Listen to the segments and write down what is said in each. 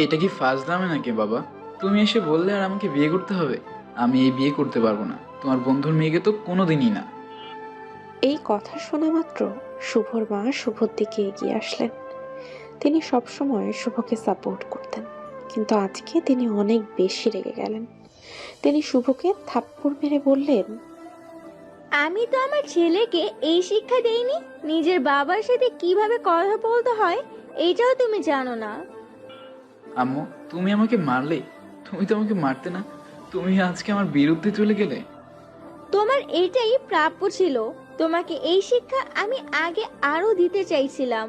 এটা কি ফাজলামে নাকি বাবা? তুমি এসে বললে আর আমাকে বিয়ে করতে হবে? আমি এই বিয়ে করতে পারবো না, তোমার বন্ধুর মেয়েকে তো কোনোদিনই না। এই কথা শোনা মাত্র শুভর মা শুভর দিকে এগিয়ে আসলেন। তিনি সবসময় শুভকে সাপোর্ট করতেন, কিন্তু আজকে তিনি অনেক বেশি রেগে গেলেন। তিনি শুভকে থাপ্পড় মেরে বললেন, আমি তো আমার ছেলেকে এই শিক্ষা দেইনি। নিজের বাবার সাথে কিভাবে কথা বলতে হয় এইটাও তুমি জানো না। আম্মু, তুমি আমাকে মারলে? তুমি তো আমাকে মারতে না, তুমি আজকে আমার বিরুদ্ধে চলে গেলে। তোমার এটাই প্রাপ্য ছিল। তোমাকে এই শিক্ষা আমি আগে আরো দিতে চাইছিলাম,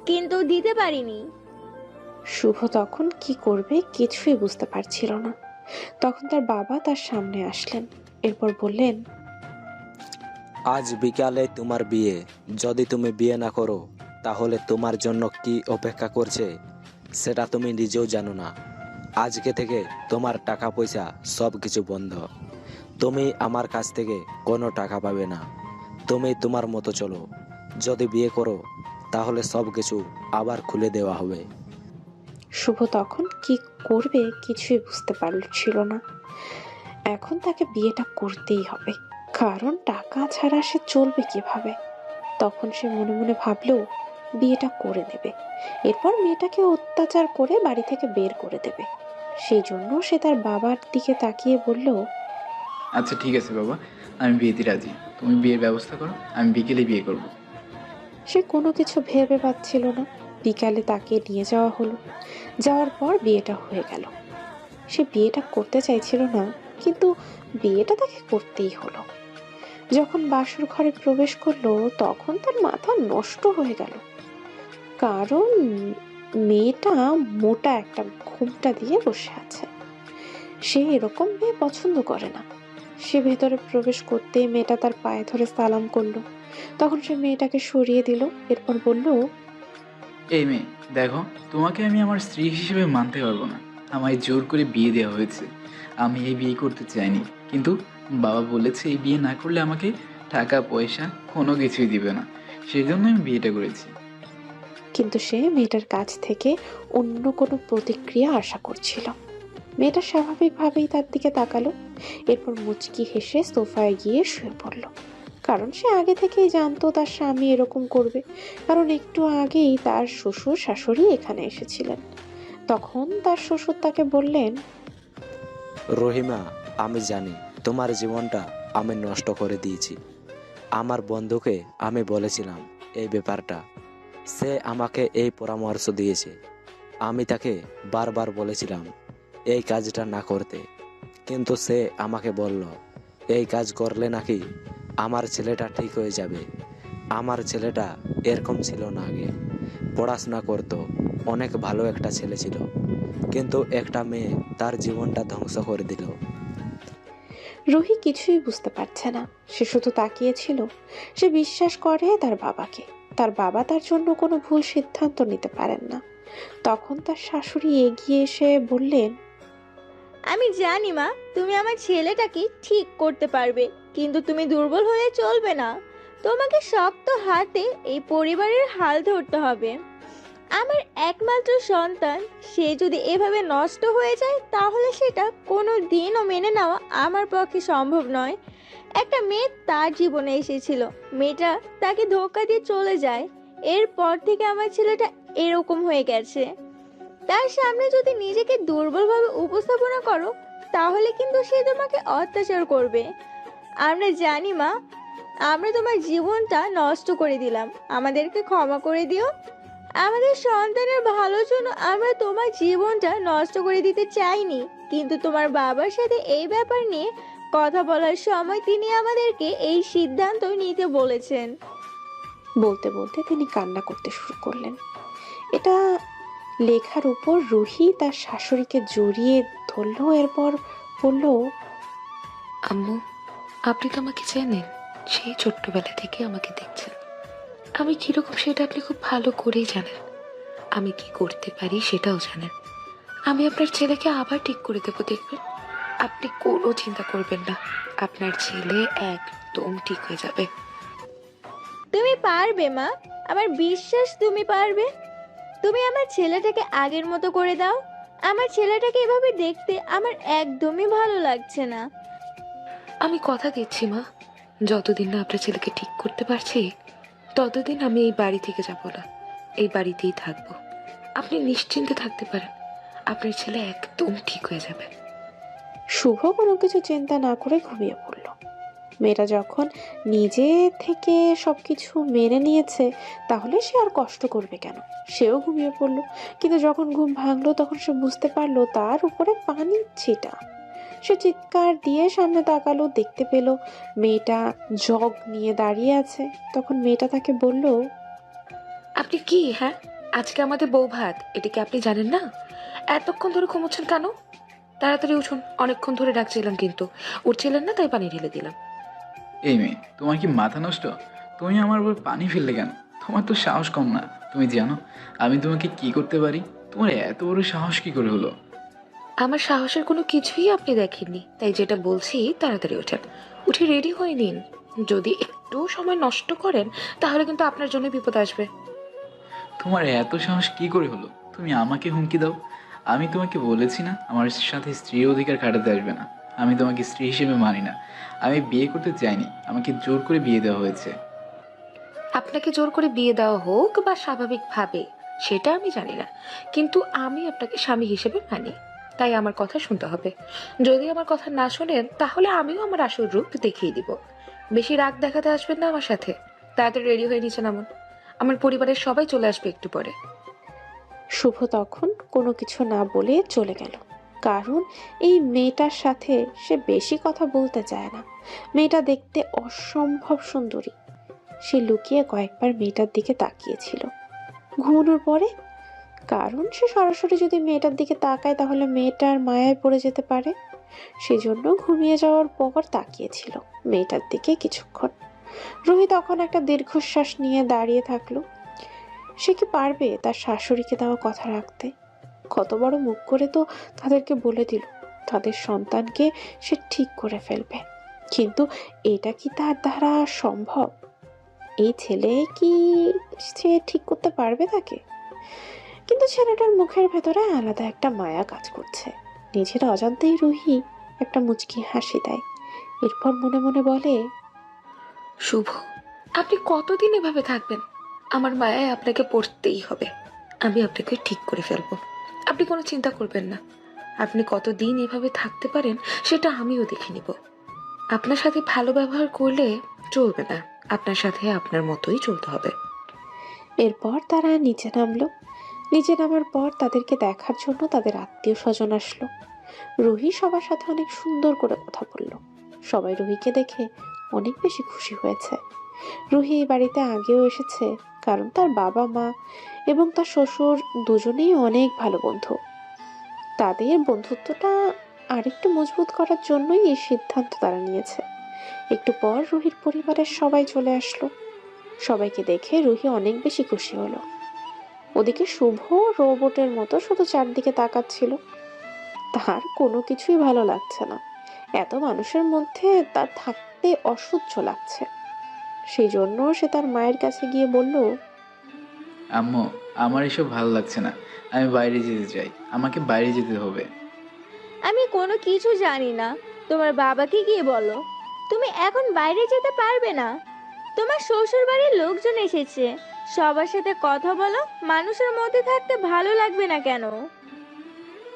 কিন্তু দিতে পারিনি। শুভ তখন কি করবে কিছুই বুঝতে পারছিল না। তখন তার বাবা তার সামনে আসলেন, এরপর বললেন, আজ বিকালে তোমার বিয়ে। যদি তুমি বিয়ে না করো তাহলে তোমার জন্য কি অপেক্ষা করছে সেটা তুমি নিজেও জানো না। আজকে থেকে তোমার টাকা পয়সা সব কিছু বন্ধ। তুমি আমার কাছ থেকে কোনো টাকা পাবে না। তুমি তোমার মতো চলো। যদি বিয়ে করো তাহলে সব কিছু আবার খুলে দেওয়া হবে। শুভ তখন কি করবে কিছুই বুঝতে পারছিল না। এখন তাকে বিয়েটা করতেই হবে, কারণ টাকা ছাড়া সে চলবে কিভাবে। তখন সে মনে মনে ভাবলো বিয়েটা করে নেবে, এরপর মেয়েটাকে অত্যাচার করে বাড়ি থেকে বের করে দেবে। সেই জন্য সে তার বাবার দিকে তাকিয়ে বলল, আচ্ছা ঠিক আছে বাবা, আমি বিয়েতে রাজি। তুমি বিয়ের ব্যবস্থা করো, আমি বিকেলে বিয়ে করব। সে কোনো কিছু ভেবে পাচ্ছিল না। বিকালে তাকে নিয়ে যাওয়া হলো। যাওয়ার পর বিয়েটা হয়ে গেল। সে বিয়েটা করতে চাইছিল না, কিন্তু বিয়েটা তাকে করতেই হলো। যখন বাসর ঘরে প্রবেশ করলো তখন তার মাথা নষ্ট হয়ে গেল, কারণ মেয়েটা মোটা একটা ঘোমটা দিয়ে বসে আছে। সে এরকম মেয়ে পছন্দ করে না। সে ভেতরে প্রবেশ করতেই মেয়েটা তার পায়ে ধরে সালাম করলো। তখন সে মেয়েটাকে সরিয়ে দিল, এরপর বলল, এই মেয়ে, দেখো, তোমাকে আমি আমার স্ত্রী হিসেবে মানতে পারবো না। আমায় জোর করে বিয়ে দেওয়া হয়েছে। আমি এই বিয়ে করতে চাইনি, কিন্তু বাবা বলেছে এই বিয়ে না করলে আমাকে টাকা পয়সা কোনো কিছুই দিবে না। সেই জন্য আমি বিয়েটা করেছি। কিন্তু সে মেয়েটার কাছ থেকে অন্য কোনো প্রতিক্রিয়া আশা করছিল। মেয়েটা স্বাভাবিকভাবেই তার দিকে তাকালো, এরপর মুচকি হেসে সোফায় গিয়ে শুয়ে পড়ল। কারণ সে আগে থেকেই জানতো তার স্বামী এরকম করবে, কারণ একটু আগেই তার শ্বশুর শাশুড়ি এখানে এসেছিলেন। তখন তার শ্বশুর তাকে বললেন, রহিমা, আমি জানি তোমার জীবনটা আমি নষ্ট করে দিয়েছি। আমার বন্ধুকে আমি বলেছিলাম এই ব্যাপারটা। সে আমাকে এই পরামর্শ দিয়েছে। আমি তাকে বারবার বলেছিলাম এই কাজটা না করতে, কিন্তু সে আমাকে বলল এই কাজ করলে নাকি আমার ছেলেটা ঠিক হয়ে যাবে। আমার ছেলেটা এরকম ছিল না আগে। পড়াশোনা করতো, অনেক ভালো একটা ছেলে ছিল, কিন্তু একটা মেয়ে তার জীবনটা ধ্বংস করে দিল। রুহি কিছুই বুঝতে পারছে না। সে শুধু তাকিয়েছিল। সে বিশ্বাস করে তার বাবাকে। তার বাবা তার জন্য কোনো ভুল সিদ্ধান্ত নিতে পারেন না। তখন তার শাশুড়ি এগিয়ে এসে বললেন, আমি জানি মা, তুমি আমার ছেলেটাকে ঠিক করতে পারবে, কিন্তু তুমি দুর্বল হলে চলবে না। তোমাকে শক্ত হাতে এই পরিবারের হাল ধরতে হবে। আমার একমাত্র সন্তান, সে যদি এভাবে নষ্ট হয়ে যায় তাহলে সেটা কোনো দিনও মেনে নেওয়া আমার পক্ষে সম্ভব নয়। একটা মেয়ে তার জীবনে এসেছিল, মেয়েটা তাকে ধোঁকা দিয়ে চলে যায়। এরপর থেকে আমার ছেলেটা এরকম হয়ে গেছে। তার সামনে যদি নিজেকে দুর্বলভাবে উপস্থাপনা করো তাহলে কিন্তু সে তোমাকে অত্যাচার করবে। আমরা জানি মা, আমরা তোমার জীবনটা নষ্ট করে দিলাম, আমাদেরকে ক্ষমা করে দিও। আমাদের সন্তানের ভালোর জন্য আমরা তোমার জীবনটা নষ্ট করে দিতে চাইনি, কিন্তু তোমার বাবার সাথে এই ব্যাপার নিয়ে কথা বলার সময় তিনি আমাদেরকে এই সিদ্ধান্ত নিতে বলেছেন। বলতে বলতে তিনি কান্না করতে শুরু করলেন। এটা লেখার উপর রুহি তার শাশুড়িকে জড়িয়ে ধরল, এরপর বলল, আম্মু, আপনি তো আমাকে চেনেন, সেই ছোট্টবেলা থেকে আমাকে দেখছেন। আমি কিরকম সেটা আপনি খুব ভালো করেই জানেন। আমি কি করতে পারি সেটাও জানেন। আমি আপনার ছেলেকে আবার ঠিক করে দেবো, দেখবেন। আপনি কোনো চিন্তা করবেন না, আপনার ছেলে একদম ঠিক হয়ে যাবে। তুমি পারবে মা, আমার বিশ্বাস তুমি পারবে। তুমি আমার ছেলেটাকে আগের মতো করে দাও। আমার ছেলেটাকে এভাবে দেখতে আমার একদমই ভালো লাগছে না। আমি কথা দিচ্ছি মা, যতদিন না আপনার ছেলেকে ঠিক করতে পারছি ততদিন আমি এই বাড়ি থেকে যাব না, এই বাড়িতেই থাকবো। আপনি নিশ্চিন্তে থাকতে পারেন, আপনার ছেলে একদম ঠিক হয়ে যাবে। শুভ কোনো কিছু চিন্তা না করে ঘুমিয়ে পড়ল। মেয়েটা যখন নিজে থেকে সবকিছু মেনে নিয়েছে তাহলে সে আর কষ্ট করবে কেন, সেও ঘুমিয়ে পড়ল। কিন্তু যখন ঘুম ভাঙলো তখন সে বুঝতে পারলো তার উপরে পানির ছিটা। সে চিৎকার দিয়ে সামনে তাকালো, দেখতে পেল মেয়েটা জগ নিয়ে দাঁড়িয়ে আছে। তখন মেয়েটা তাকে বলল, আপনি কি, হ্যাঁ, আজকে আমাদের বউ ভাত, এটা কি আপনি জানেন না? এতক্ষণ ধরে ঘুমোচ্ছেন কেন? তাড়াতাড়ি উঠুন, অনেকক্ষণ ধরে ডাকছিলাম কিন্তু উঠছিলেন না, তাই পানি ঢেলে দিলাম। এই মেয়ে, তোমার কি মাথা নষ্ট? তুমি আমার উপর পানি ফেললে কেন? তোমার তো সাহস কম না। তুমি জানো আমি তোমাকে কি করতে পারি? তোমার এত বড় সাহস কি করে হলো? আমার সাহসের কোনো কিছুই আপনি দেখেননি, তাই যেটা বলছি তাড়াতাড়ি ওঠেন, উঠে রেডি হয়ে নিন। যদি একটু সময় নষ্ট করেন তাহলে কিন্তু আপনার জন্য বিপদ আসবে। তোমার এত সাহস কি করে হলো? তুমি আমাকে হুমকি দাও? আমি তোমাকে বলেছি না আমার সাথে স্ত্রীর অধিকার খাটাতে আসবে না। আমি তোমাকে স্ত্রী হিসেবে মানি না। আমি বিয়ে করতে চাইনি, আমাকে জোর করে বিয়ে দেওয়া হয়েছে। আপনাকে জোর করে বিয়ে দেওয়া হোক বা স্বাভাবিকভাবে সেটা আমি জানি না, কিন্তু আমি আপনাকে স্বামী হিসেবে মানি, তাই আমার কথা শুনতে হবে। যদি আমার কথা না শোনেন তাহলে আমিও আমার আসল রূপ দেখিয়ে দিব। বেশি রাগ দেখাতে আসবেন না আমার সাথে। তাড়াতাড়ি রেডি হয়ে নিচে নামুন, আমার পরিবারের সবাই চলে আসবে একটু পরে। শুভ তখন কোনো কিছু না বলে চলে গেল। কারণ এই মেয়েটার সাথে সে বেশি কথা বলতে চায় না। মেয়েটা দেখতে অসম্ভব সুন্দরী। সে লুকিয়ে কয়েকবার মেয়েটার দিকে তাকিয়েছিল ঘুমানোর পরে। কারণ সে সরাসরি যদি মেয়েটার দিকে তাকায় তাহলে মেয়েটার মায়ায় পড়ে যেতে পারে। সেজন্য ঘুমিয়ে যাওয়ার পর তাকিয়েছিল মেয়েটার দিকে কিছুক্ষণ। রুহি তখন একটা দীর্ঘশ্বাস নিয়ে দাঁড়িয়ে থাকলো। সে কি পারবে তার শাশুড়িকে দেওয়া কথা রাখতে? কত বড় মুখ করে তো তাদেরকে বলে দিল তাদের সন্তানকে সে ঠিক করে ফেলবে, কিন্তু এটা কি তার দ্বারা সম্ভব? এই ছেলে কি সে ঠিক করতে পারবে তাকে? কিন্তু ছেলেটার মুখের ভেতরে আলাদা একটা মায়া কাজ করছে। নিজের অজান্তেই রুহি একটা মুচকি হাসি দেয়। এরপর মনে মনে বলে, শুভ, আপনি কতদিন এভাবে থাকবেন? আমার মায়ায় আপনাকে পড়তেই হবে। আমি আপনাকে ঠিক করে ফেলবো, আপনি কোনো চিন্তা করবেন না। আপনি কতদিন এভাবে থাকতে পারেন সেটা আমিও দেখে নিব। আপনার সাথে ভালো ব্যবহার করলে চলবে না, আপনার সাথে আপনার মতোই চলতে হবে। এরপর তারা নিচে নামলো। নিচে নামার পর তাদেরকে দেখার জন্য তাদের আত্মীয় স্বজন আসলো। রুহি সবার সাথে অনেক সুন্দর করে কথা বলল। সবাই রুহিকে দেখে অনেক বেশি খুশি হয়েছে। রুহি এই বাড়িতে আগেও এসেছে, কারণ তার বাবা মা এবং তার শ্বশুর দুজনেই অনেক ভালো বন্ধু। তাদের বন্ধুত্বটা আরেকটু মজবুত করার জন্যই এই সিদ্ধান্ত তারা নিয়েছে। একটু পর রুহির পরিবারের সবাই চলে আসলো। সবাইকে দেখে রুহি অনেক বেশি খুশি হলো। ওদিকে শুভ রোবটের মতো শুধু চারদিকে তাকাচ্ছিল। তার কোনো কিছুই ভালো লাগছে না। এত মানুষের মধ্যে তার থাকতে অসহ্য লাগছে। সেই জন্য সে তার মায়ের কাছে গিয়ে বলল, আম্মু, আমার এসব ভালো লাগছে না। আমি বাইরে যেতে চাই, আমাকে বাইরে যেতে হবে। আমি কোনো কিছু জানি না, তোমার বাবাকে গিয়ে বলো। তুমি এখন বাইরে যেতে পারবে না। তোমার শ্বশুর বাড়ির লোকজন এসেছে, সবার সাথে কথা বলো। মানুষের মধ্যে থাকতে ভালো লাগবে না কেন?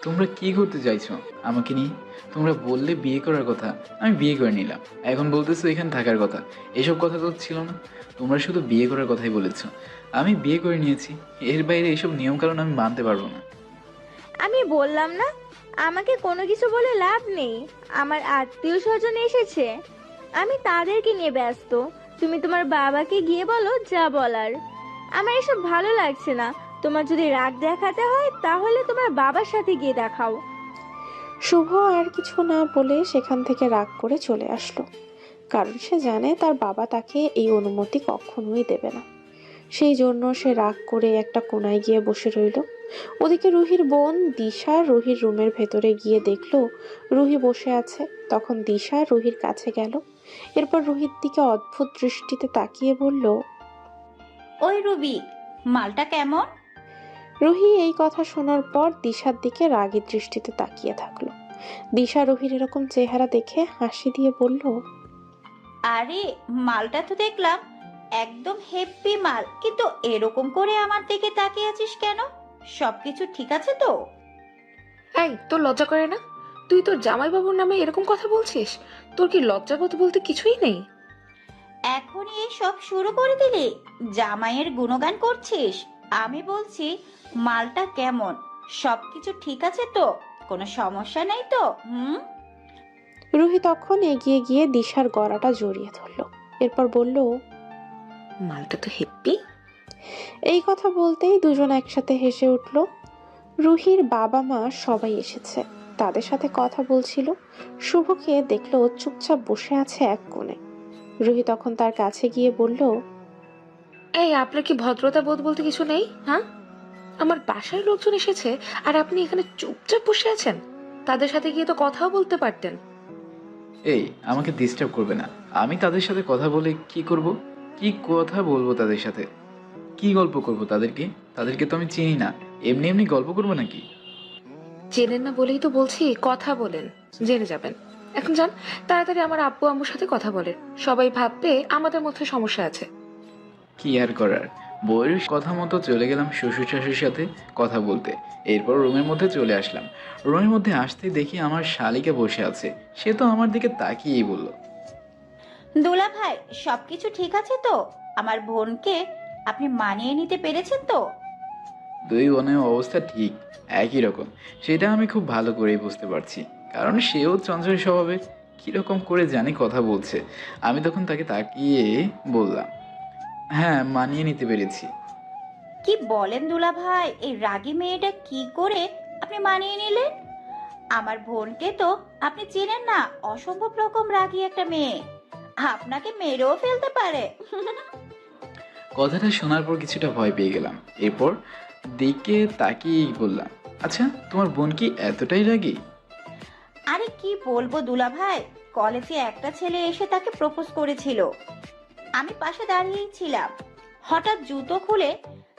তোমরা কি করতে চাইছো আমাকে নিয়ে? তোমরা বললে বিয়ে করার কথা, আমি বিয়ে করে নিলাম। এখন বলতেছো এখানে থাকার কথা। এসব কথা তো ছিল না। তোমরা শুধু বিয়ে করার কথাই বলেছো। আমি বিয়ে করে নিয়েছি, এর বাইরে এসব নিয়মকানুন আমি মানতে পারবো না। আমি বললাম না, আমাকে কোনো কিছু বলে লাভ নেই। আমার আত্মীয় স্বজন এসেছে, আমি তাদেরকে নিয়ে ব্যস্ত। তুমি তোমার বাবাকে গিয়ে বলো যা বলার। আমার এসব ভালো লাগছে না। তোমার যদি রাগ দেখাতে হয় তাহলে তোমার বাবার সাথে গিয়ে দেখাও। শুভ আর কিছু না বলে সেখান থেকে রাগ করে চলে আসলো। কারণ সে জানে তার বাবা তাকে এই অনুমতি কখনোই দেবে না। সেই জন্য সে রাগ করে একটা কোনায় গিয়ে বসে রইল। ওদিকে রুহির বোন দিশা রুহির রুমের ভেতরে গিয়ে দেখলো রুহি বসে আছে। তখন দিশা রুহির কাছে গেল। এরপর রুহির দিকে অদ্ভুত দৃষ্টিতে তাকিয়ে বলল, ওই রুবি, মালটা কেমন? রুহি এই কথা শোনার পর দিশার দিকে রাগী দৃষ্টিতে তাকিয়ে থাকলো। দিশা রুহির এরকম চেহারা দেখে হাসি দিয়ে বলল, আরে মালটা তো দেখলাম একদম হেভি মাল, কিন্তু এরকম করে আমার দিকে তাকিয়ে আছিস কেন? সবকিছু ঠিক আছে তো? এই, তোর লজ্জা করে না? তুই তোর জামাইবাবুর নামে এরকম কথা বলছিস? তোর কি লজ্জাবোধ বলতে কিছুই নেই? এখনই এই সব শুরু করে দিলি? জামাইয়ের গুণগান করছিস? আমি বলছি মালটা কেমন, সবকিছু ঠিক আছে তো? কোনো সমস্যা নেই তো? রুহি তখন এগিয়ে গিয়ে দিশার গলাটা জড়িয়ে ধরলো। এরপর বলল, মালটা তো হেব্বি। এই কথা বলতেই দুজন একসাথে হেসে উঠল। রুহির বাবা মা সবাই এসেছে, তাদের সাথে কথা বলছিল। শুভকে দেখলো চুপচাপ বসে আছে এক কোণে। রুহি তখন তার কাছে গিয়ে বলল, এই, আপনার কি ভদ্রতা বোধ বলতে কিছু নেই? হ্যাঁ, আমার বাসার লোকজন এসেছে আর আপনি এখানে চুপচাপ বসে আছেন। তাদের সাথে গিয়ে তো কথাও বলতে পারতেন। এই, আমাকে ডিস্টার্ব করবে না। আমি তাদের সাথে কথা বলে কি করব? কি কথা বলবো তাদের সাথে? কি গল্প করব তাদেরকে? তাদেরকে তো আমি চিনি না, এমনি এমনি গল্প করবো নাকি? চেনেন না বলেই তো বলছি কথা বলেন, জেনে যাবেন। এখন যান, তাড়াতাড়ি আমার আব্বু আম্মুর সাথে কথা বলেন। সবাই ভাববে আমাদের মধ্যে সমস্যা আছে। কি আর করার, বউয়ের কথা মতো চলে গেলাম শ্বশুর শাশুড়ির সাথে কথা বলতে। এরপর রুমের মধ্যে চলে আসলাম। রুমের মধ্যে আসতেই দেখি আমার শালিকা বসে আছে। সে তো আমার দিকে তাকিয়েই বলল, দুলা ভাই, সবকিছু ঠিক আছে তো? আমার বোনকে আপনি মানিয়ে নিতে পেরেছেন তো? দুই বোনের অবস্থা ঠিক একই রকম, সেটা আমি খুব ভালো করেই বুঝতে পারছি। কারণ সেও চঞ্চল স্বভাবে, কীরকম করে জানি কথা বলছে। আমি তখন তাকে তাকিয়ে বললাম, হ্যাঁ, মানিয়ে নিতে পেরেছি। কি বলেন দুলা ভাই, এই রাগী মেয়েটা কি করে আপনি মানিয়ে নিলেন? আমার বোনকে তো আপনি চেনেন না, অসম্ভব রকম রাগী একটা মেয়ে, আপনাকে মেরেও ফেলতে পারে। কথাটা শোনার পর কিছুটা ভয় পেয়ে গেলাম। এরপর দিকে তাকিয়েই বললাম, আচ্ছা, তোমার বোন কি এতটাই রাগী? আরে কি বলবো দুলা ভাই, কলেজে একটা ছেলে এসে তাকে প্রপোজ করেছিল। আমি পাশে দাঁড়িয়েই ছিলাম। হঠাৎ জুতো খুলে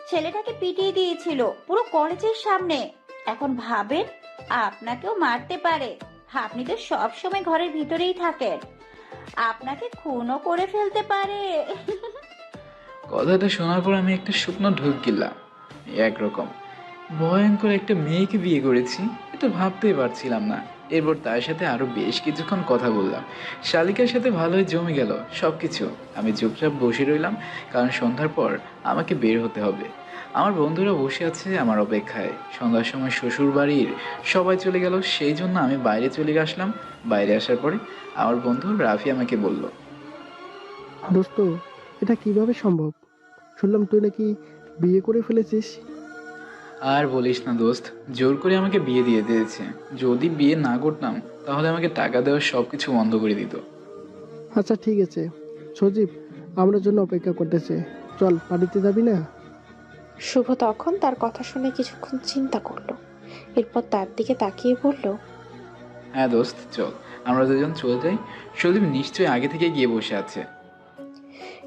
ছেলেটাকে পিটিয়ে দিয়েছিল পুরো কলেজের সামনে। এখন ভাবেন, আপনাকেও মারতে পারে। আপনি তো সব সময় ঘরের ভিতরেই থাকেন, আপনাকে খুনও করে ফেলতে পারে। কথাটা শোনার পর আমি একটা শুকনো ঢোক গেলাম। একরকম ভয়ঙ্কর একটা মেয়েকে বিয়ে করেছি, এটা ভাবতেই পারছিলাম না। এরপর তার সাথে আরো বেশ কিছুক্ষণ কথা বললাম। শালিকার সাথে ভালোই জমে গেল সব কিছু। আমি চুপচাপ বসে রইলাম, কারণ সন্ধ্যার পর আমাকে বের হতে হবে। আমার বন্ধুরা বসে আছে আমার অপেক্ষায়। সন্ধ্যার সময় শ্বশুর বাড়ির সবাই চলে গেল, সেই জন্য আমি বাইরে চলে আসলাম। বাইরে আসার পরে আমার বন্ধু রাফি আমাকে বলল, দোস্ত, এটা কিভাবে সম্ভব? শুনলাম তুই নাকি বিয়ে করে ফেলেছিস। আর বলিস না দোস্ত, জোর করে আমাকে বিয়ে দিয়ে দিয়েছে। যদি বিয়ে না করতাম তাহলে আমাকে টাকা দেওয়ার সব কিছু বন্ধ করে দিত। আচ্ছা ঠিক আছে, সজীব আমার জন্য অপেক্ষা করতেছে, চল বাড়িতে যাবি না? শুভ তখন তার কথা শুনে কিছুক্ষণ চিন্তা করলো। এরপর তার দিকে তাকিয়ে বলল, হ্যাঁ দোস্ত, চল আমরা দুজন চলে যাই। সদীপ নিশ্চয়ই আগে থেকে গিয়ে বসে আছে।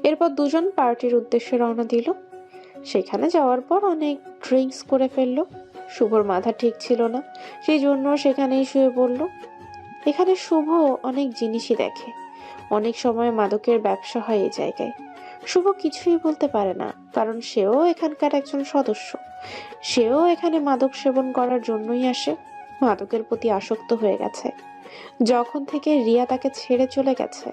এরপর দুজন পার্টির উদ্দেশ্যে রওনা দিল। সেখানে যাওয়ার পর অনেক ড্রিঙ্কস করে ফেললো। শুভর মাথা ঠিক ছিল না, সেই জন্য সেখানেই শুয়ে পড়ল। এখানে শুভ অনেক জিনিসই দেখে। অনেক সময় মাদকের ব্যবসা হয় এই জায়গায়। শুভ কিছুই বলতে পারে না, কারণ সেও এখানকার একজন সদস্য। সেও এখানে মাদক সেবন করার জন্যই আসে। মাদকের প্রতি আসক্ত হয়ে গেছে। যখন থেকে রিয়া তাকে ছেড়ে চলে গেছে,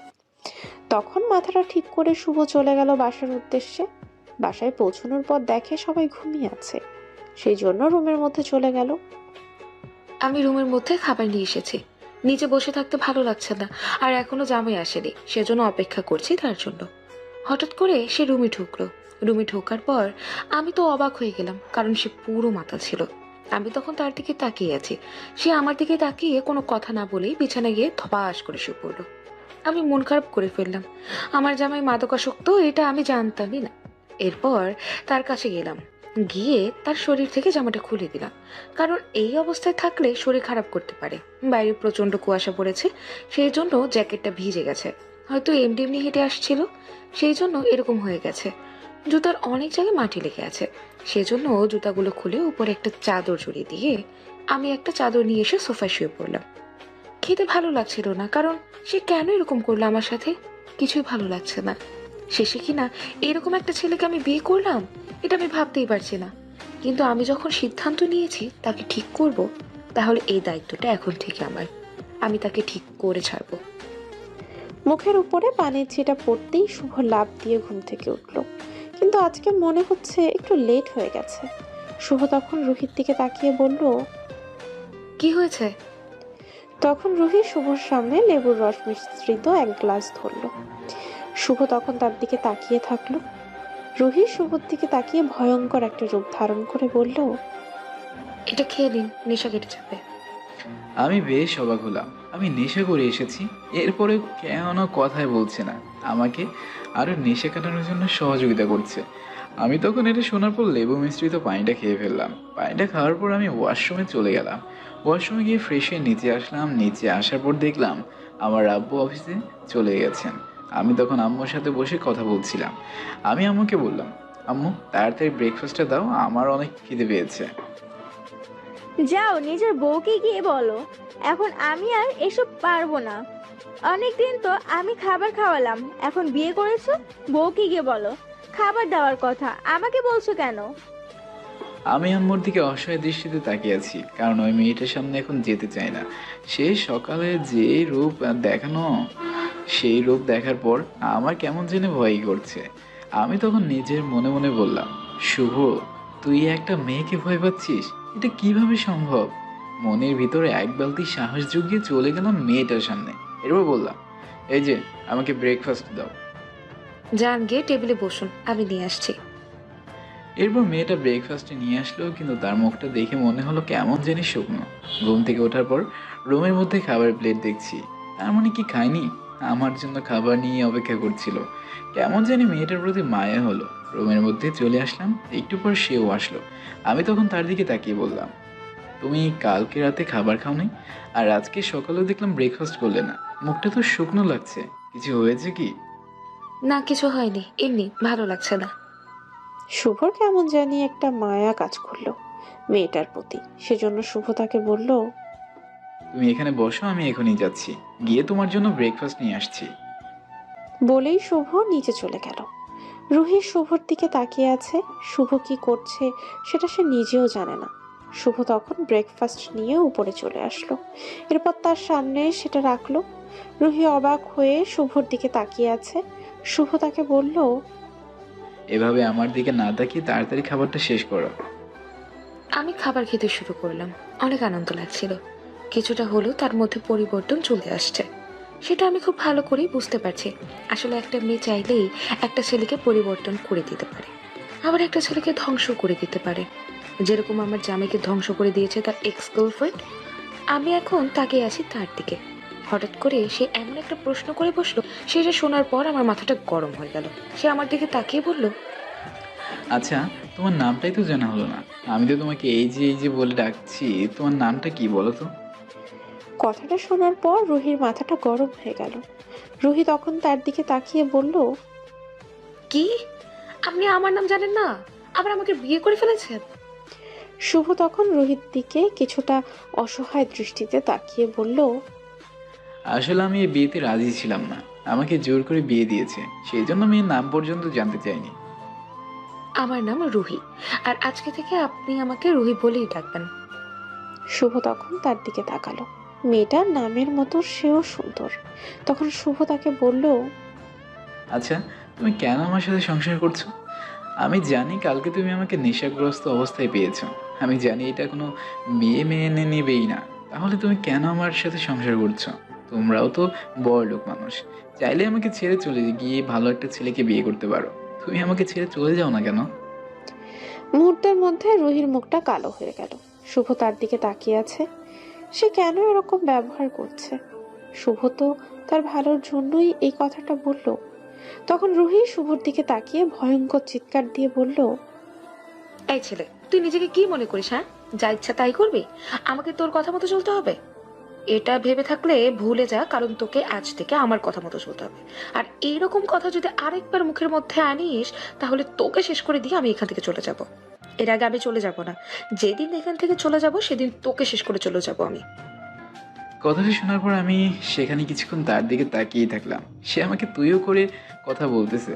তখন মাথাটা ঠিক করে শুভ চলে গেল বাসার উদ্দেশ্যে। বাসায় পৌঁছানোর পর দেখে সবাই ঘুমিয়ে আছে, সেই জন্য রুমের মধ্যে চলে গেল। আমি রুমের মধ্যে খাবার নিয়ে এসেছি। নিচে বসে থাকতে ভালো লাগছে না, আর এখনো জামাই আসেনি, সেজন্য অপেক্ষা করছি তার জন্য। হঠাৎ করে সে রুমে ঢুকলো। রুমে ঢোকার পর আমি তো অবাক হয়ে গেলাম, কারণ সে পুরো মাতাল ছিল। আমি তখন তার দিকে তাকিয়ে আছি। সে আমার দিকে তাকিয়ে কোনো কথা না বলেই বিছানায় গিয়ে ধপাস করে শুয়ে পড়লো। আমি মন খারাপ করে ফেললাম। আমার জামাই মাদকাসক্ত, এটা আমি জানতামই না। এরপর তার কাছে গেলাম, গিয়ে তার শরীর থেকে জামাটা খুলে দিলাম, কারণ এই অবস্থায় থাকলে শরীর খারাপ করতে পারে। বাইরে প্রচন্ড কুয়াশা পড়েছে, সেই জন্য জ্যাকেটটা ভিজে গেছে। হয়তো এমনি এমনি হেঁটে আসছিল, সেই জন্য এরকম হয়ে গেছে। জুতার অনেক জায়গায় মাটি লেগে আছে। সেজন্য জুতাগুলো খুলে উপরে একটা চাদর জড়িয়ে দিয়ে আমি একটা চাদর নিয়ে এসে সোফায় শুয়ে পড়লাম। খেতে ভালো লাগছিল না, কারণ সে কেন এরকম করলো আমার সাথে, কিছুই ভালো লাগছে না। শেষে কিনা এরকম একটা ছেলেকে আমি বিয়ে করলাম, এটা আমি ভাবতেই পারছি না। কিন্তু আমি যখন সিদ্ধান্ত নিয়েছি তাকে ঠিক করব, তাহলে এই দায়িত্বটা এখন থেকে আমার। আমি তাকে ঠিক করে ছাড়বো। মুখের উপরে পানির ছিটা পড়তেই শুভ লাফ দিয়ে ঘুম থেকে উঠল, কিন্তু আজকে মনে হচ্ছে একটু লেট হয়ে গেছে। শুভ তখন রুহির দিকে তাকিয়ে বলল, কি হয়েছে? তখন রুহি শুভর সামনে লেবুর রস মিশ্রিত এক গ্লাস ধরল। শুভ তখন তার দিকে তাকিয়ে থাকলো। রুহি শুভর দিকে তাকিয়ে ভয়ঙ্কর একটা রূপ ধারণ করে বলল, এটা খেয়ে নিন, নেশা কেটে যাবে। আমি বেশ অবাক হলাম। আমি নেশা করে এসেছি, এরপরে কেন কথাই বলছে না, আমাকে আরও নেশা কাটানোর জন্য সহযোগিতা করছে। আমি তখন এটা শোনার পর লেবু মিশ্রিত পানিটা খেয়ে ফেললাম। পানিটা খাওয়ার পর আমি ওয়াশরুমে চলে গেলাম। ওয়াশরুমে গিয়ে ফ্রেশ হয়ে নিচে আসলাম। নিচে আসার পর দেখলাম আমার আব্বু অফিসে চলে গেছেন। আমি তখন আম্মুর সাথে বসে কথা বলছিলাম। আমি আম্মুকে বললাম, আম্মু তাড়াতাড়ি ব্রেকফাস্টটা দাও, আমার অনেক খিদে পেয়েছে। যাও নিজের বউকে গিয়ে বলো, এখন আমি আর এসব পারবো না। অনেকদিন তো আমি খাবার খাওয়ালাম, এখন বিয়ে করেছো, বউকে গিয়ে বলো খাবার দেওয়ার কথা, আমাকে বলছো কেন? আমি আম্মুর দিকে অসহায় দৃষ্টিতে তাকিয়ে আছি, কারণ ওই মেয়েটার সামনে এখন যেতে চাই না। সে সকালে যে রূপ দেখানো, সেই রূপ দেখার পর আমার কেমন যেন ভয়ই করছে। আমি তখন নিজের মনে মনে বললাম, শুভ তুই একটা মেয়েকে ভয় পাচ্ছিস, এটা কিভাবে সম্ভব? মনের ভিতরে এক বালতি সাহস জুগিয়ে চলে গেলাম মেয়েটার সামনে। এরপর বললাম, এই যে আমাকে ব্রেকফাস্ট দাও। যান গিয়ে টেবিলে বসুন, আমি নিয়ে আসছি। এরপর মেয়েটা ব্রেকফাস্টে নিয়ে আসলো, কিন্তু তার মুখটা দেখে মনে হলো কেমন জানি শুকনো। ঘুম থেকে ওঠার পর রুমের মধ্যে খাবারের প্লেট দেখছি, তার মানে কি খায়নি, আমার জন্য খাবার নিয়ে অপেক্ষা করছিল। কেমন জানি মেয়েটার প্রতি মায়া হলো। রুমের মধ্যে চলে আসলাম, একটু পর সেও আসলো। আমি তখন তার দিকে তাকিয়ে বললাম, তুমি কালকে রাতে খাবার খাওনি, আর আজকে সকালেও দেখলাম ব্রেকফাস্ট করলে না, মুখটা তো শুকনো লাগছে, কিছু হয়েছে কি? না, কিছু হয়নি, এমনি ভালো লাগছে না। শুভর কেমন জানি একটা মায়া কাজ করলো মেয়েটার প্রতি। সেজন্য শুভ তাকে বলল, তুমি এখানে বসো, আমি এখনই যাচ্ছি, গিয়ে তোমার জন্য ব্রেকফাস্ট নিয়ে আসছি। বলেই শুভ নিচে চলে গেল। রুহি শুভর দিকে তাকিয়ে আছে। শুভ কি করছে সেটা সে নিজেও জানে না। শুভ তখন ব্রেকফাস্ট নিয়ে উপরে চলে আসলো, এরপর তার সামনে সেটা রাখলো। রুহি অবাক হয়ে শুভর দিকে তাকিয়ে আছে। শুভ তাকে বলল, এভাবে আমার দিকে না তাকিয়ে তাড়াতাড়ি খাবারটা শেষ করো। আমি খাবার খেতে শুরু করলাম, অনেক আনন্দ লাগছিল। কিছুটা হলেও তার মধ্যে পরিবর্তন চলে আসছে, সেটা আমি খুব ভালো করেই বুঝতে পারছি। আসলে একটা মেয়ে চাইলেই একটা ছেলেকে পরিবর্তন করে দিতে পারে, আবার একটা ছেলেকে ধ্বংস করে দিতে পারে। যেরকম আমার জামাইকে ধ্বংস করে দিয়েছে তার এক্স গার্লফ্রেন্ড, আমি এখন তাকিয়ে আছি তার দিকে। হঠাৎ করে সে এমন একটা প্রশ্ন করে বসলো, সেটা শোনার পর আমার মাথাটা গরম হয়ে গেল। সে আমার দিকে তাকিয়ে বলল, আচ্ছা, তোমার নামটাই তো জানা হলো না। আমি তো তোমাকে এই যে বলে ডাকছি, তোমার নামটা কি বলো তো? কথাটা শোনার পর রুহির মাথাটা গরম হয়ে গেল। রুহি তখন তার দিকে তাকিয়ে বলল, কি, আপনি আমার নাম জানেন না, আবার আমাকে বিয়ে করে ফেলেছেন? শুভ তখন রুহির দিকে কিছুটা অসহায় দৃষ্টিতে তাকিয়ে বলল, আসলে আমি এই বিয়েতে রাজি ছিলাম না, আমাকে জোর করে বিয়ে দিয়েছে, সেই জন্য মেয়ের নাম পর্যন্ত জানতে চাইনি। আমার নাম রুহি, আর আজকে থেকে আপনি আমাকে রুহি বলেই ডাকবেন। শুভ তখন তার দিকে তাকালো। মেয়েটার নামের মতো সেও সুন্দর। তখন শুভ তাকে বলল, আচ্ছা, তুমি কেন আমার সাথে সংসার করছো? আমি জানি কালকে তুমি আমাকে নেশাগ্রস্ত অবস্থায় পেয়েছো, আমি জানি এটা কোনো মেয়ে মেনে নেবেই না, তাহলে তুমি কেন আমার সাথে সংসার করছো? তোমরাও তো বড় লোক মানুষ, চাইলে আমাকে ছেড়ে চলে গিয়ে ভালো একটা ছেলেকে বিয়ে করতে পারো, তুমি আমাকে ছেড়ে চলে যাও না কেন? মুহূর্তের মধ্যে রুহির মুখটা কালো হয়ে গেল। শুভ তার দিকে তাকিয়ে আছে। সে কেন এরকম ব্যবহার করছে? শুভ তো তার ভালোর জন্যই এই কথাটা বলল। তখন রুহি শুভর দিকে তাকিয়ে ভয়ঙ্কর চিৎকার দিয়ে বলল, এই ছেলে, তুই নিজেকে কি মনে করিস? হ্যাঁ, যা ইচ্ছা তাই করবি? আমাকে তোর কথা মতো চলতে হবে? এটা ভেবে থাকলে ভুলে যা, কারণ তোকে আজ থেকে আমার কথা মতো চলতে হবে। আর এইরকম কথা যদি আরেকবার মুখের মধ্যে আনিস, তাহলে তোকে শেষ করে দিয়ে আমি এখান থেকে চলে যাব। এর আগে আমি চলে যাব না। যেদিন এখান থেকে চলে যাব সেদিন তোকে শেষ করে চলে যাব আমি। কথাটা শোনার পর আমি সেখানে কিছুক্ষণ তার দিকে তাকিয়ে থাকলাম। সে আমাকে তুইও করে কথা বলতেছে।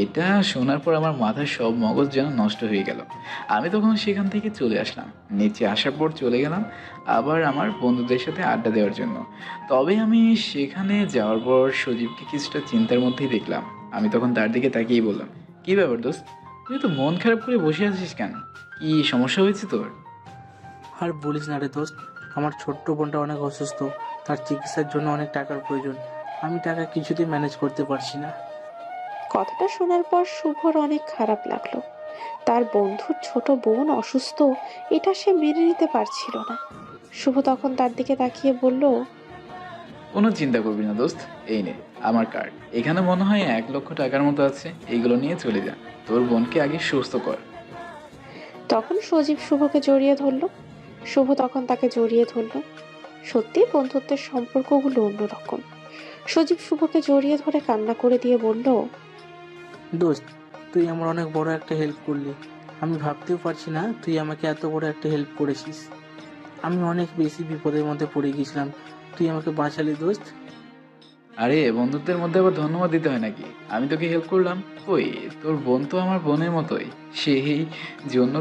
এটা শোনার পর আমার মাথার সব মগজ যেন নষ্ট হয়ে গেল। আমি তখন সেখান থেকে চলে আসলাম। নিচে আসার পর চলে গেলাম আবার আমার বন্ধুদের সাথে আড্ডা দেওয়ার জন্য। তবে আমি সেখানে যাওয়ার পর সজীবকে কিছুটা চিন্তার মধ্যেই দেখলাম। আমি তখন তার দিকে তাকিয়ে বললাম, কী ব্যাপার দোস্ত, তুই তো মন খারাপ করে বসে আছিস কেন? কি সমস্যা হয়েছে তোর? আর বলিস না রে দোস্ত, আমার ছোট্ট বোনটা অনেক অসুস্থ, তার চিকিৎসার জন্য অনেক টাকার প্রয়োজন। আমি টাকা কিছুতেই ম্যানেজ করতে পারছি না। কথাটা শোনার পর শুভর অনেক খারাপ লাগলো। তার বন্ধুর ছোট বোন অসুস্থ, এটা সে মেনে নিতে পারছিল না। শুভ তখন তার দিকে তাকিয়ে বলল, কোনো চিন্তা করবি না দোস্ত, এই নে আমার কার্ড। এখানে মনে হয় 1,00,000 টাকার মতো আছে, এইগুলো নিয়ে চলে যা। তোর বোনকে আগে সুস্থ কর। তখন সজীব শুভকে জড়িয়ে ধরলো। শুভ তখন তাকে জড়িয়ে ধরলো। সত্যি বন্ধুত্বের সম্পর্কগুলো অন্যরকম। সজীব শুভকে জড়িয়ে ধরে কান্না করে দিয়ে বলল, দোস্ত, তুই আমার অনেক বড় একটা হেল্প করলি। আমি ভাবতেও পারছি না তুই আমাকে এত বড় একটা হেল্প করেছিস। আমি অনেক বেশি বিপদের মধ্যে পড়ে গেছিলাম, তুই আমাকে বাঁচালি দোস্ত। আরে বন্ধুত্বের মধ্যে আবার ধন্যবাদ দিতে হয় নাকি? আমি তোকে হেল্প করলাম। কই, তোর বোন তো আমার বোনের মতোই। সেই জন্য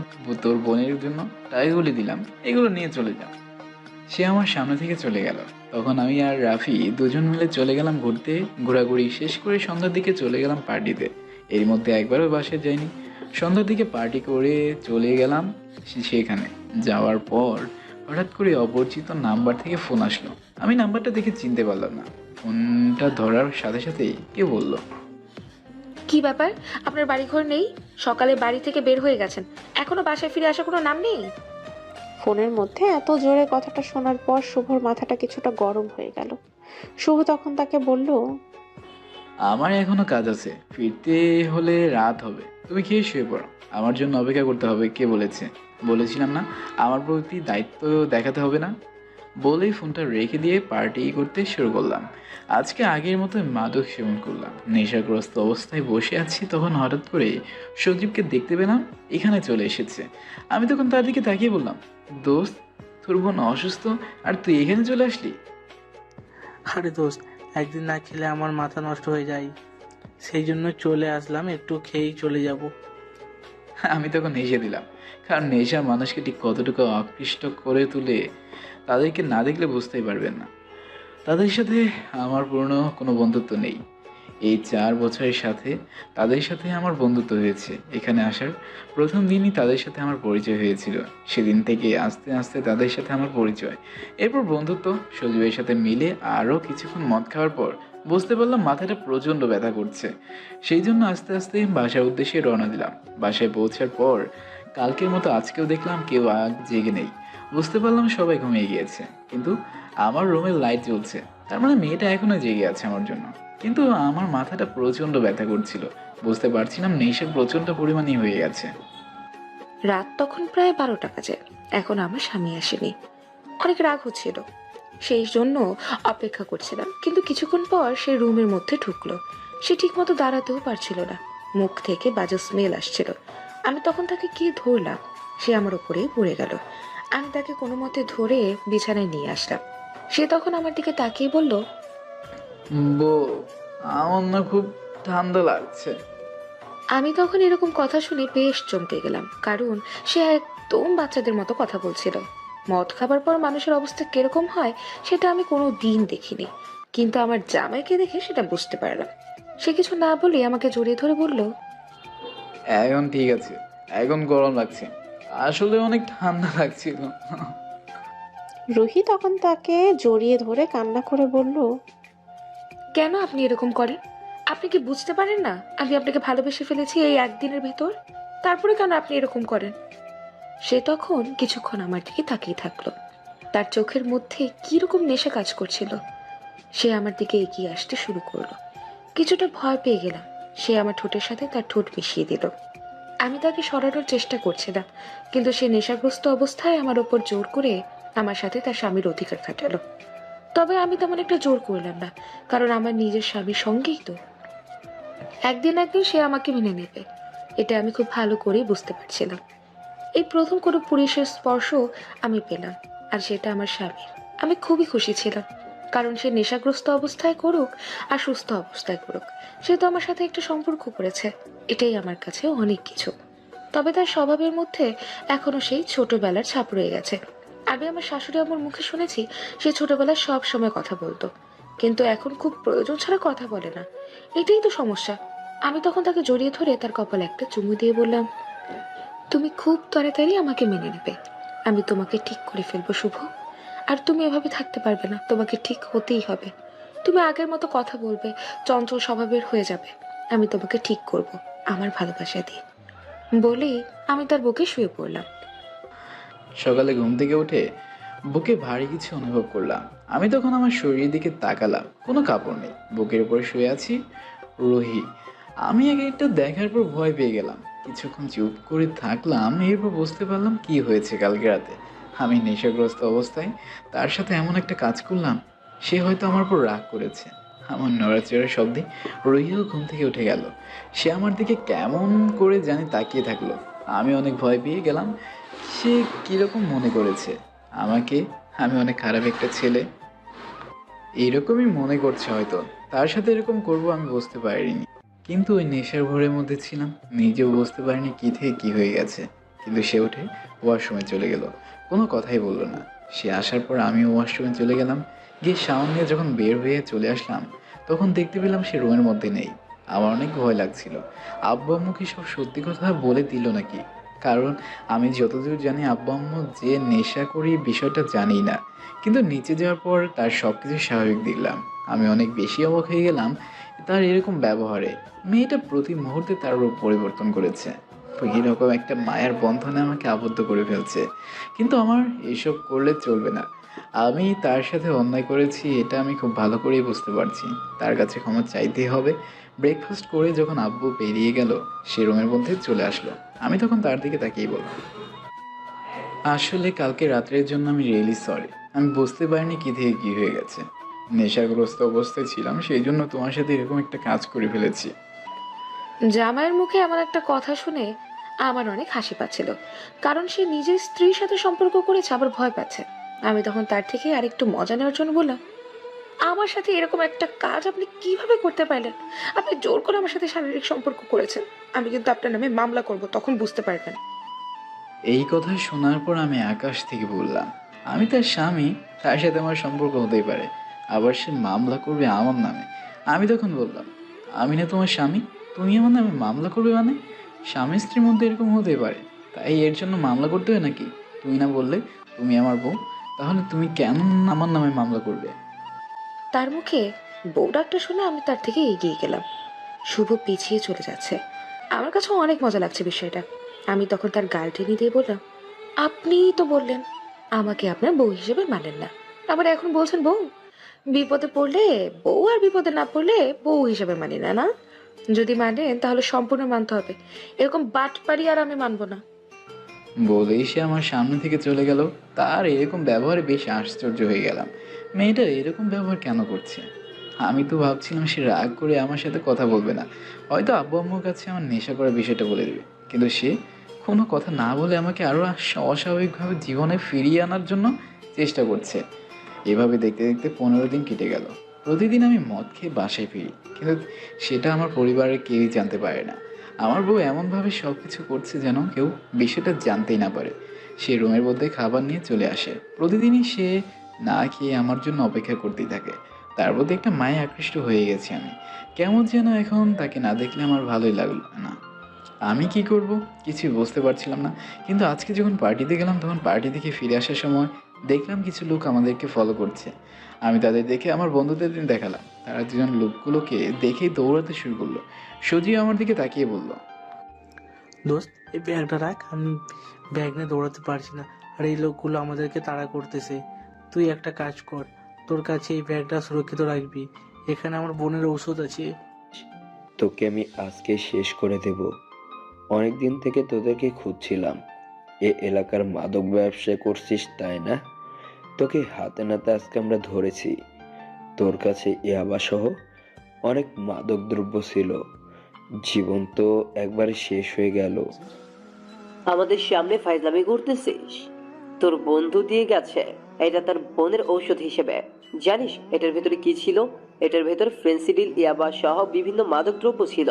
তোর বোনের জন্য টাকাগুলি দিলাম, এগুলো নিয়ে চলে যা। সে আমার সামনে থেকে চলে গেল। তখন আমি আর রাফি দুজন মিলে চলে গেলাম ঘুরতে। ঘোরাঘুরি শেষ করে সন্ধ্যার দিকে চলে গেলাম পার্টিতে। এর মধ্যে একবারও বাসায় যাইনি। সন্ধ্যার দিকে পার্টি করে চলে গেলাম সেখানে। যাওয়ার পর হঠাৎ করে অপরিচিত নাম্বার থেকে ফোন আসলো। আমি নাম্বারটা দেখে চিনতে পারলাম না। ফোনটা ধরার সাথে সাথেই কে বলল, কি ব্যাপার, আপনার বাড়িঘর নেই? সকালে বাড়ি থেকে বের হয়ে গেছেন, এখনো বাসায় ফিরে আসার কোনো নাম নেই? ফোনের মধ্যে এত জোরে কথাটা শোনার পর শুভর মাথাটা কিছুটা গরম হয়ে গেল। শুভ তখন তাকে বলল, আমার এখনো কাজ আছে, ফিরতে হলে রাত হবে। তুমি খেয়ে শুয়ে পড়ো, আমার জন্য অপেক্ষা করতে হবে। কে বলেছে? বলেছিলাম না আমার প্রতি দায়িত্ব দেখাতে হবে না? বলেই ফোনটা রেখে দিয়ে পার্টি করতে শুরু করলাম। আজকে আগের মতো মাদক সেবন করলাম। নেশাগ্রস্ত অবস্থায় বসে আছি, তখন হঠাৎ করে সজীবকে দেখতে পেলাম এখানে চলে এসেছে। আমি তখন তার দিকে তাকিয়ে বললাম, দোস্ত, তোর বোন অসুস্থ আর তুই এখানে চলে আসলি? আরে দোস্ত, একদিন না খেলে আমার মাথা নষ্ট হয়ে যায়, সেই জন্য চলে আসলাম, একটু খেয়েই চলে যাব। আমি তখন হেসে দিলাম, কারণ নেশা মানুষকে ঠিক কতটুকু আকৃষ্ট করে তুলে তাদেরকে না দেখলে বুঝতেই পারবেন না। তাদের সাথে আমার পুরনো কোনো বন্ধুত্ব নেই। এই 4 বছরের সাথে তাদের সাথে আমার বন্ধুত্ব হয়েছে। এখানে আসার প্রথম দিনই তাদের সাথে আমার পরিচয় হয়েছিল। সেদিন থেকে আস্তে আস্তে তাদের সাথে আমার পরিচয়, এরপর বন্ধুত্ব। সজীবের সাথে মিলে আরও কিছুক্ষণ মদ খাওয়ার পর বুঝতে পারলাম মাথাটা প্রচণ্ড ব্যথা করছে। সেই জন্য আস্তে আস্তে বাসার উদ্দেশ্যে রওনা দিলাম। বাসায় পৌঁছার পর কালকের মতো আজকেও দেখলাম কেউ আগ জেগে নেই। বুঝতে পারলাম সবাই ঘুমিয়ে গিয়েছে, কিন্তু আমার রুমের লাইট জ্বলছে। তার মানে মেয়েটা এখনো জেগে আছে আমার জন্য। কিন্তু আমার মাথাটা প্রচণ্ড ব্যথা করছিল। বুঝতে পারছিলাম নেশা প্রচণ্ড পরিমাণে হয়ে গেছে। রাত তখন প্রায় 12টা বাজে। এখন আমার স্বামী আসেনি, অনেক রাগ হচ্ছিল, সেই জন্য অপেক্ষা করছিলাম। কিন্তু কিছুক্ষণ পর সে রুমের মধ্যে ঢুকলো। সে ঠিকমতো দাঁড়াতেও পারছিল না, মুখ থেকে বাজে স্মেল আসছিল। আমি তখন তাকে গিয়ে ধরলাম, সে আমার উপরেই পড়ে গেল। আমি তাকে কোনো মতে ধরে বিছানায় নিয়ে আসলাম। সে তখন আমার দিকে তাকিয়ে বলল, বউ, আমার না খুব ঠান্ডা লাগছে। আমি তখন এরকম কথা শুনে বেশ চমকে গেলাম, কারণ সে একদম বাচ্চাদের মতো কথা বলছিল। মদ খাবার পর মানুষের অবস্থা কিরকম হয় সেটা আমি কোনো দিন দেখিনি, কিন্তু আমার জামাইকে দেখে সেটা বুঝতে পারলাম। সে কিছু না বলে আমাকে জড়িয়ে ধরে বলল, এখন ঠিক আছে, এখন গরম লাগছে, আসলে অনেক ঠান্ডা লাগছিল। রুহি তখন তাকে জড়িয়ে ধরে কান্না করে বলল, কেন আপনি এরকম করেন? আপনি কি বুঝতে পারেন না আমি আপনাকে ভালোবেসে ফেলেছি এই একদিনের ভেতর? তারপরে কেন আপনি এরকম করেন? সে তখন কিছুক্ষণ আমার দিকে তাকিয়ে থাকলো। তার চোখের মধ্যে কিরকম নেশা কাজ করছিল। সে আমার দিকে এগিয়ে আসতে শুরু করলো। কিছুটা ভয় পেয়ে গেলাম। সে আমার ঠোঁটের সাথে তার ঠোঁট মিশিয়ে দিল। আমি তাকে সরানোর চেষ্টা করছিলাম, কিন্তু সে নেশাগ্রস্ত অবস্থায় আমার ওপর জোর করে আমার সাথে তার স্বামীর অধিকার খাটালো। তবে আমি তেমন একটা জোর করলাম না, কারণ আমার নিজের স্বামীর সঙ্গেই তো একদিন একদিন সে আমাকে মেনে নেবে, এটা আমি খুব ভালো করেই বুঝতে পারছিলাম। এই প্রথম কোনো পুরুষের স্পর্শ আমি পেলাম, আর সেটা আমার স্বামীর। আমি খুবই খুশি ছিলাম, কারণ সে নেশাগ্রস্ত অবস্থায় করুক আর সুস্থ অবস্থায় করুক, সে তো আমার সাথে একটা সম্পর্ক করেছে। এটাই আমার কাছে অনেক কিছু। তবে তার স্বভাবের মধ্যে এখনো সেই ছোটবেলার ছাপ রয়ে গেছে। আমি আমার শাশুড়ি আমার মুখে শুনেছি সে ছোটবেলায় সব সময় কথা বলতো, কিন্তু এখন খুব প্রয়োজন ছাড়া কথা বলে না। এটাই তো সমস্যা। আমি তখন তাকে জড়িয়ে ধরে তার কপালে একটা চুমু দিয়ে বললাম, তুমি খুব তাড়াতাড়ি আমাকে মেনে নেবে। আমি তোমাকে ঠিক করে ফেলবো শুভ। আর তুমি এভাবে থাকতে পারবে না, তোমাকে ঠিক হতেই হবে। তুমি আগের মতো কথা বলবে, চঞ্চল স্বভাবের হয়ে যাবে। আমি তোমাকে ঠিক করব আমার ভালোবাসা দিয়ে। বলেই আমি তার বুকে শুয়ে পড়লাম। সকালে ঘুম থেকে উঠে বুকে ভারী কিছু অনুভব করলাম। আমি তখন আমার শরীরের দিকে তাকালাম, কোনো কাপড় নেই, বুকের উপরে শুয়ে আছি রুহি। আমি আগে একটা দেখার পর ভয় পেয়ে গেলাম। কিছুক্ষণ চুপ করে থাকলাম, এরপর বুঝতে পারলাম কি হয়েছে কালকে রাতে। আমি নেশাগ্রস্ত অবস্থায় তার সাথে এমন একটা কাজ করলাম, সে হয়তো আমার উপর রাগ করেছে। আমার নড়াচড়ার শব্দে রুহিও ঘুম থেকে উঠে গেল। সে আমার দিকে কেমন করে জানি তাকিয়ে থাকলো। আমি অনেক ভয় পেয়ে গেলাম। সে কীরকম মনে করেছে আমাকে? আমি অনেক খারাপ একটা ছেলে, এইরকমই মনে করছে হয়তো। তার সাথে এরকম করব আমি বুঝতে পারিনি, কিন্তু ওই নেশার ভোরের মধ্যে ছিলাম, নিজেও বুঝতে পারিনি কী থেকে কী হয়ে গেছে। কিন্তু সে উঠে ওয়াশরুমে চলে গেল, কোনো কথাই বললো না। সে আসার পর আমিও ওয়াশরুমে চলে গেলাম। গিয়ে শাওয়ার নিয়ে যখন বের হয়ে চলে আসলাম, তখন দেখতে পেলাম সে রুমের মধ্যে নেই। আমার অনেক ভয় লাগছিল, আব্বু আম্মু কি সব সত্যি কথা বলে দিল নাকি? কারণ আমি যতদূর জানি আব্বু আম্মু যে নেশা করি বিষয়টা জানি না, কিন্তু নিচে যাওয়ার পর তার সব কিছু স্বাভাবিক দেখলাম। আমি অনেক বেশি অবাক হয়ে গেলাম তার এরকম ব্যবহারে। মেয়েটা প্রতি মুহূর্তে তার রূপ পরিবর্তন করেছে, এরকম একটা মায়ার বন্ধনে আমাকে আবদ্ধ করে ফেলছে। কিন্তু আমার এসব করলে চলবে না। আমি তার সাথে অন্যায় করেছি, এটা আমি খুব ভালো করেই বুঝতে পারছি। তার কাছে ক্ষমা চাইতেই হবে। ব্রেকফাস্ট করে যখন আব্বু বেরিয়ে গেল, সে রুমের মধ্যে চলে আসলো। আমি তখন তার দিকে তাকিয়ে বললাম, আসলে কালকে রাত্রের জন্য আমি রিয়েলি সরি। আমি বুঝতে পারিনি কী থেকে কী হয়ে গেছে। নেশাগ্রস্ত অবস্থায় ছিলাম, সেই জন্য তোমার সাথে এরকম একটা কাজ করে ফেলেছি। জামাইয়ের মুখে এমন একটা কথা শুনে আমার অনেক হাসি পাচ্ছিল, কারণ সে নিজের স্ত্রীর সাথে সম্পর্ক করেছে আবার ভয় পাচ্ছে। আমি তখন তার থেকে আরেকটু মজা নেওয়ার জন্য বললাম, আমার সাথে এরকম একটা কাজ আপনি কিভাবে করতে পারলেন? আপনি জোর করে আমার সাথে শারীরিক সম্পর্ক করেছেন। আমি কিন্তু আপনার নামে মামলা করব, তখন বুঝতে পারবেন। এই কথা শোনার পর আমি আকাশ থেকে বললাম, আমি তার স্বামী, তার সাথে আমার সম্পর্ক হতেই পারে, আবার সে মামলা করবে আমার নামে? আমি তখন বললাম, আমি না তোমার স্বামী, তুমি আমার নামে মামলা করবে মানে? স্বামী স্ত্রীর মধ্যে এরকম হতেই পারে, তাই এর জন্য মামলা করতে হয় নাকি? তুমি না বললে তুমি আমার বউ, তাহলে তুমি কেন আমার নামে মামলা করবে? তার মুখে বউ ডাকটা শুনে আমি তার থেকে এগিয়ে গেলাম। শুভ পিছিয়ে চলে যাচ্ছে। আমার কাছে অনেক মজা লাগছে বিষয়টা। আমি তখন তার গাল টেনে দিয়ে বললাম, আপনিই তো বললেন আমাকে আপনার বউ হিসেবে মানেন না, আবার এখন বলছেন বউ। বিপদে পড়লে বউ, আর বিপদে না পড়লে বউ হিসেবে মানি না, না? যদি মানেন তাহলে সম্পূর্ণ মানতে হবে। এরকম বাটপারি আর আমি মানবো না। বলেই সে আমার সামনে থেকে চলে গেল। তার এরকম ব্যবহারে বেশ আশ্চর্য হয়ে গেলাম। মেয়েটা এরকম ব্যবহার কেন করছে? আমি তো ভাবছিলাম সে রাগ করে আমার সাথে কথা বলবে না, হয়তো আব্বু আম্মুর কাছে আমার নেশা করার বিষয়টা বলে দেবে। কিন্তু সে কোনো কথা না বলে আমাকে আরও অস্বাভাবিকভাবে জীবনে ফিরিয়ে আনার জন্য চেষ্টা করছে। এভাবে দেখতে দেখতে 15 দিন কেটে গেল। প্রতিদিন আমি মদ খেয়ে বাসায় ফিরি, কিন্তু সেটা আমার পরিবারের কেউই জানতে পারে না। আমার বউ এমনভাবে সব কিছু করছে যেন কেউ বিষয়টা জানতেই না পারে। সে রুমের মধ্যে খাবার নিয়ে চলে আসে। প্রতিদিনই সে না খেয়ে আমার জন্য অপেক্ষা করতেই থাকে। তার প্রতি একটা মায়ে আকৃষ্ট হয়ে গেছি আমি। কেমন যেন এখন তাকে না দেখলে আমার ভালোই লাগলো না। আমি কি করব কিছুই বুঝতে পারছিলাম না। কিন্তু আজকে যখন পার্টিতে গেলাম, তখন পার্টি থেকে ফিরে আসার সময় দেখলাম কিছু লোক আমাদেরকে ফলো করছে। আমি তাদের দেখে আমার বন্ধুদের দেখালাম। তারা দুজন লোকগুলোকে দেখেই দৌড়াতে শুরু করলো। সজিও আমার দিকে তাকিয়ে বলল, দোস্ত, এই ব্যাগটা রাখ, আমি ব্যাগ নিয়ে দৌড়াতে পারছি না, আর এই লোকগুলো আমাদেরকে তাড়া করতেছে। তুই একটা কাজ কর, তোর কাছে এই ব্যাগটা সুরক্ষিত রাখবি। এখানে আমার বোনের ঔষধ আছে। তোকে আমি আজকে শেষ করে দেব। অনেক দিন থেকে তোদেরকে খুঁজছিলাম। এ এলাকার মাদক ব্যবসা করছিস তাই না? তোকে হাতে নাতে আজকে আমরা ধরেছি। তোর কাছে ইয়াবা সহ অনেক মাদক দ্রব্য ছিল। জীবন তো একবারে শেষ হয়ে গেল। আমাদের সামনে ফাইজলামি করতেছিস? তোর বন্ধু দিয়ে গেছে এটা তার বোনের ঔষধ হিসেবে। জানিস এটার ভেতরে কি ছিল? এটার ভেতরে ফেন্সিডিল, ইয়াবা সহ বিভিন্ন মাদক দ্রব্য ছিল।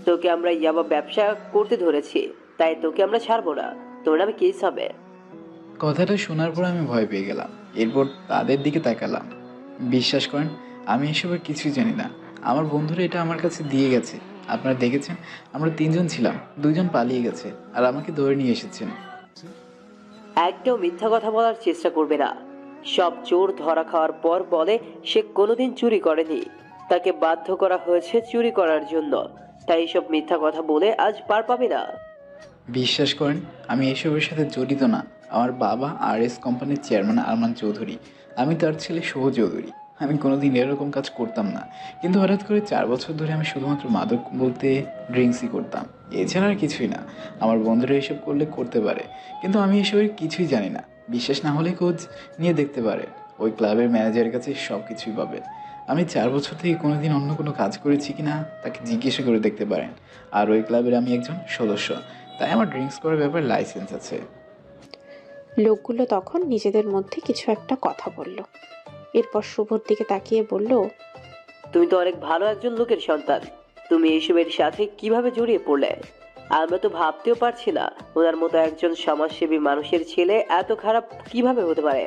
তোকে আমরা ইয়াবা ব্যবসা করতে ধরেছি, তাই তোকে আমরা ছাড়বো না। তোর নামে কেস হবে। কথাটা শোনার পর আমি ভয় পেয়ে গেলাম। এরপর তাদের দিকে তাকালাম। বিশ্বাস করেন, আমি এসবের কিছুই জানি না। আমার বন্ধুরা এটা আমার কাছে দিয়ে গেছে। আপনারা দেখেছেন, আমরা 3 জন ছিলাম, 2 জন পালিয়ে গেছে আর আমাকে ধরে নিয়ে এসেছেন। একটাও মিথ্যা কথা বলার চেষ্টা করবে না। সব চোর ধরা খাওয়ার পর বলে সে কোনোদিন চুরি করেনি, তাকে বাধ্য করা হয়েছে চুরি করার জন্য। তাই সব মিথ্যা কথা বলে আজ পার পাবে না। বিশ্বাস করেন, আমি এসবের সাথে জড়িত না। আমার বাবা RS কোম্পানির চেয়ারম্যান আরমান চৌধুরী, আমি তার ছেলে সোহ চৌধুরী। আমি কোনোদিন এরকম কাজ করতাম না, কিন্তু হঠাৎ করে 4 বছর ধরে আমি শুধুমাত্র মাদক বলতে ড্রিঙ্কসই করতাম, এছাড়া আর কিছুই না। আমার বন্ধুরা এসব করলে করতে পারে, কিন্তু আমি এসবের কিছুই জানি না। বিশ্বাস না হলে খোঁজ নিয়ে দেখতে পারে, ওই ক্লাবের ম্যানেজারের কাছে সব কিছুই পাবে। আমি 4 বছর থেকে কোনোদিন অন্য কোনো কাজ করেছি কি না তাকে জিজ্ঞাসা করে দেখতে পারেন। আর ওই ক্লাবের আমি একজন সদস্য, তাই আমার ড্রিঙ্কস করার ব্যাপারে লাইসেন্স আছে। লোকগুলো তখন নিজেদের মধ্যে কিছু একটা কথা বলল। এরপর শুভর দিকে তাকিয়ে বলল, তুমি তো অনেক ভালো একজন লোকের সন্তান। তুমি এইসবের সাথে কিভাবে জড়িয়ে পড়লে? আমরা তো ভাবতেও পারছি না ওনার মতো একজন সমাজসেবী মানুষের ছেলে এত খারাপ কিভাবে হতে পারে।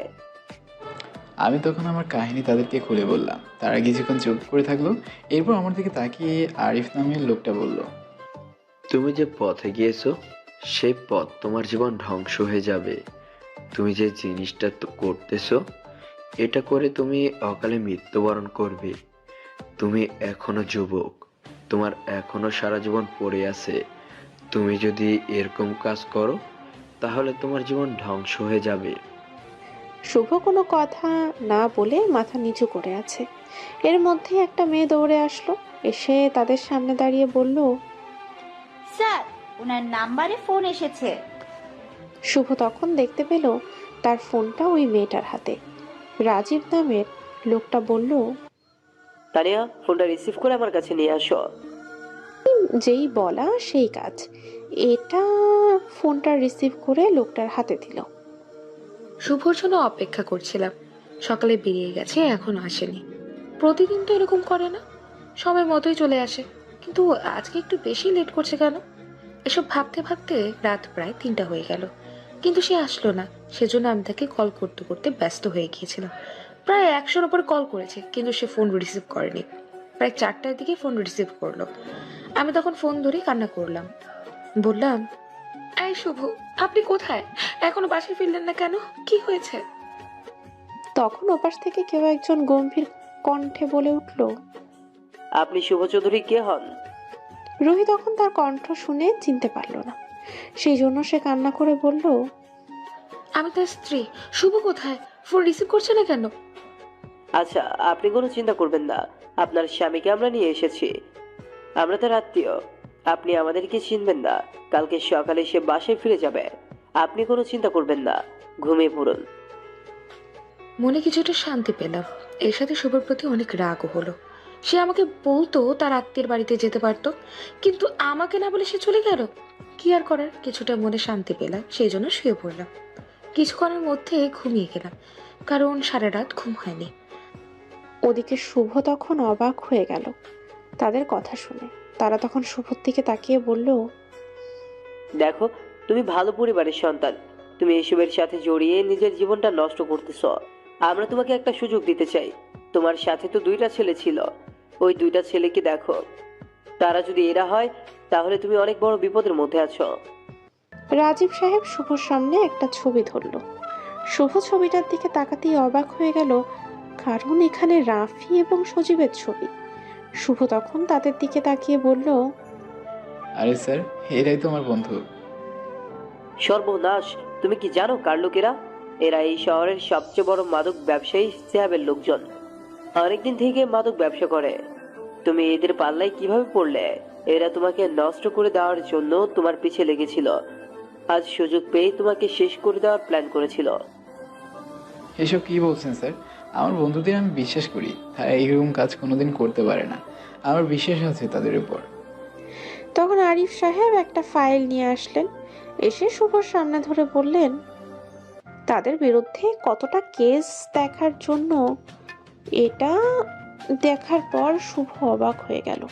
আমি তখন আমার কাহিনী তাদেরকে খুলে বললাম। তারা কিছুক্ষণ চুপ করে থাকলো। এরপর আমার দিকে তাকিয়ে আরিফ নামের লোকটা বলল, তুমি যে পথে গিয়েছো সেই পথ তোমার জীবন ধ্বংস হয়ে যাবে। তুমি যে জিনিসটা তো করতেছো, এটা করে তুমি অকালে মৃত্যুবরণ করবে। তুমি এখনো যুবক, তোমার এখনো সারা জীবন পড়ে আছে। তুমি যদি এরকম কাজ করো তাহলে তোমার জীবন ধ্বংস হয়ে যাবে। শুভ কোনো কথা না বলে মাথা নিচু করে আছে। এর মধ্যে একটা মেয়ে দৌড়ে আসলো, এসে তাদের সামনে দাঁড়িয়ে বলল, স্যার, ওনার নাম্বারে ফোন এসেছে। শুভ তখন দেখতে পেল তার ফোনটা ওই মেয়েটার হাতে। রাজীব নামের লোকটা বলল, তানিয়া, ফোনটা রিসিভ করে আমার কাছে নিয়ে আসো। যেই বলা সেই কাজ। এটা ফোনটা রিসিভ করে লোকটার হাতে দিল। শুভর জন্য অপেক্ষা করছিলাম। সকালে বেরিয়ে গেছে, এখনো আসেনি। প্রতিদিন তো এরকম করে না, সময় মতোই চলে আসে, কিন্তু আজকে একটু বেশি লেট করছে কেন? এসব ভাবতে ভাবতে রাত প্রায় 3টা হয়ে গেল, কিন্তু সে আসলো না। সেজন্য আমি তাকে কল করতে করতে ব্যস্ত হয়ে গিয়েছিলাম। প্রায় 100-র উপর কল করেছে, কিন্তু সে ফোন রিসিভ করেনি। প্রায় 4টার দিকে ফোন রিসিভ করলো। আমি তখন ফোন ধরে কান্না করলাম। বললাম, এই শুভ, আপনি কোথায়? এখনো বাসায় ফিরলেন না কেন? কি হয়েছে? তখন ওপাশ থেকে কেউ একজন গম্ভীর কণ্ঠে বলে উঠল, আপনি শুভ চৌধুরী কে হন? রুহি তখন তার কণ্ঠ শুনে চিনতে পারল না, সেই জন্য সে কান্না করে বলল, আমি তার স্ত্রী। শুভ কোথায়? ফোন রিসিভ করছে না কেন? আচ্ছা, আপনি কোনো চিন্তা করবেন না, আপনার স্বামীকে আমরা নিয়ে এসেছি। আমরা তার আত্মীয়। আপনি আমাদেরকে চিনবেন না। কালকে সকালে সে বাসায় ফিরে যাবে। আপনি কোনো চিন্তা করবেন না, ঘুমিয়ে পড়ুন। মনে কিছুটা শান্তি পেলাম। এর সাথে শুভর প্রতি অনেক রাগও হলো। সে আমাকে বলতো তার আত্মীয়ের বাড়িতে যেতে পারতো, কিন্তু আমাকে না বলে সে চলে গেল। কি আর করার, কিছুটা মনে শান্তি পেলাম, সেই জন্য শুয়ে পড়লাম। কিছুক্ষণের মধ্যে ঘুমিয়ে গেলাম, কারণ সারা রাত ঘুম হয়নি। ওদিকে শুভ তখন অবাক হয়ে গেল তাদের কথা শুনে। তারা তখন শুভর দিকে তাকিয়ে বলল, দেখো, তুমি ভালো পরিবারের সন্তান। তুমি এসবের সাথে জড়িয়ে নিজের জীবনটা নষ্ট করতেছ। আমরা তোমাকে একটা সুযোগ দিতে চাই। তোমার সাথে তো 2টা ছেলে ছিল, ওই 2টা ছেলেকে দেখো। তারা যদি এরা হয় তাহলে তুমি অনেক বড় বিপদের মধ্যে আছো। রাজীব সাহেব শুভর সামনে একটা ছবি ধরল। শুভ ছবিটার দিকে তাকাতেই অবাক হয়ে গেল, কারণ এখানে রাফি এবং সজীবের ছবি। শুভ তখন তাদের দিকে তাকিয়ে বলল, আরে স্যার, এরাই তো আমার বন্ধু। সর্বনাশ, তুমি কি জানো কার লোকেরা? এরা এই শহরের সবচেয়ে বড় মাদক ব্যবসায়ী সাহেবের লোকজন। অনেকদিন থেকে মাদক ব্যবসা করে। তুমি এদের পাল্লায় কিভাবে পড়লে? এরা তোমাকে নষ্ট করে দেওয়ার জন্য তোমার পিছে লেগেছিল। আজ সুযোগ পেয়ে তোমাকে শেষ করে দেওয়ার প্ল্যান করেছিল। এসব কি বলছেন স্যার? আমার বন্ধুদের আমি বিশ্বাস করি, তারা এইরকম কাজ কোনোদিন করতে পারে না। আমার বিশ্বাস আছে তাদের উপর। তখন আরিফ সাহেব একটা ফাইল নিয়ে আসলেন এসে শুভর সামনে ধরে বললেন, তাদের বিরুদ্ধে কতটা কেস দেখার জন্য। এটা দেখার পর শুভ অবাক হয়ে গেল।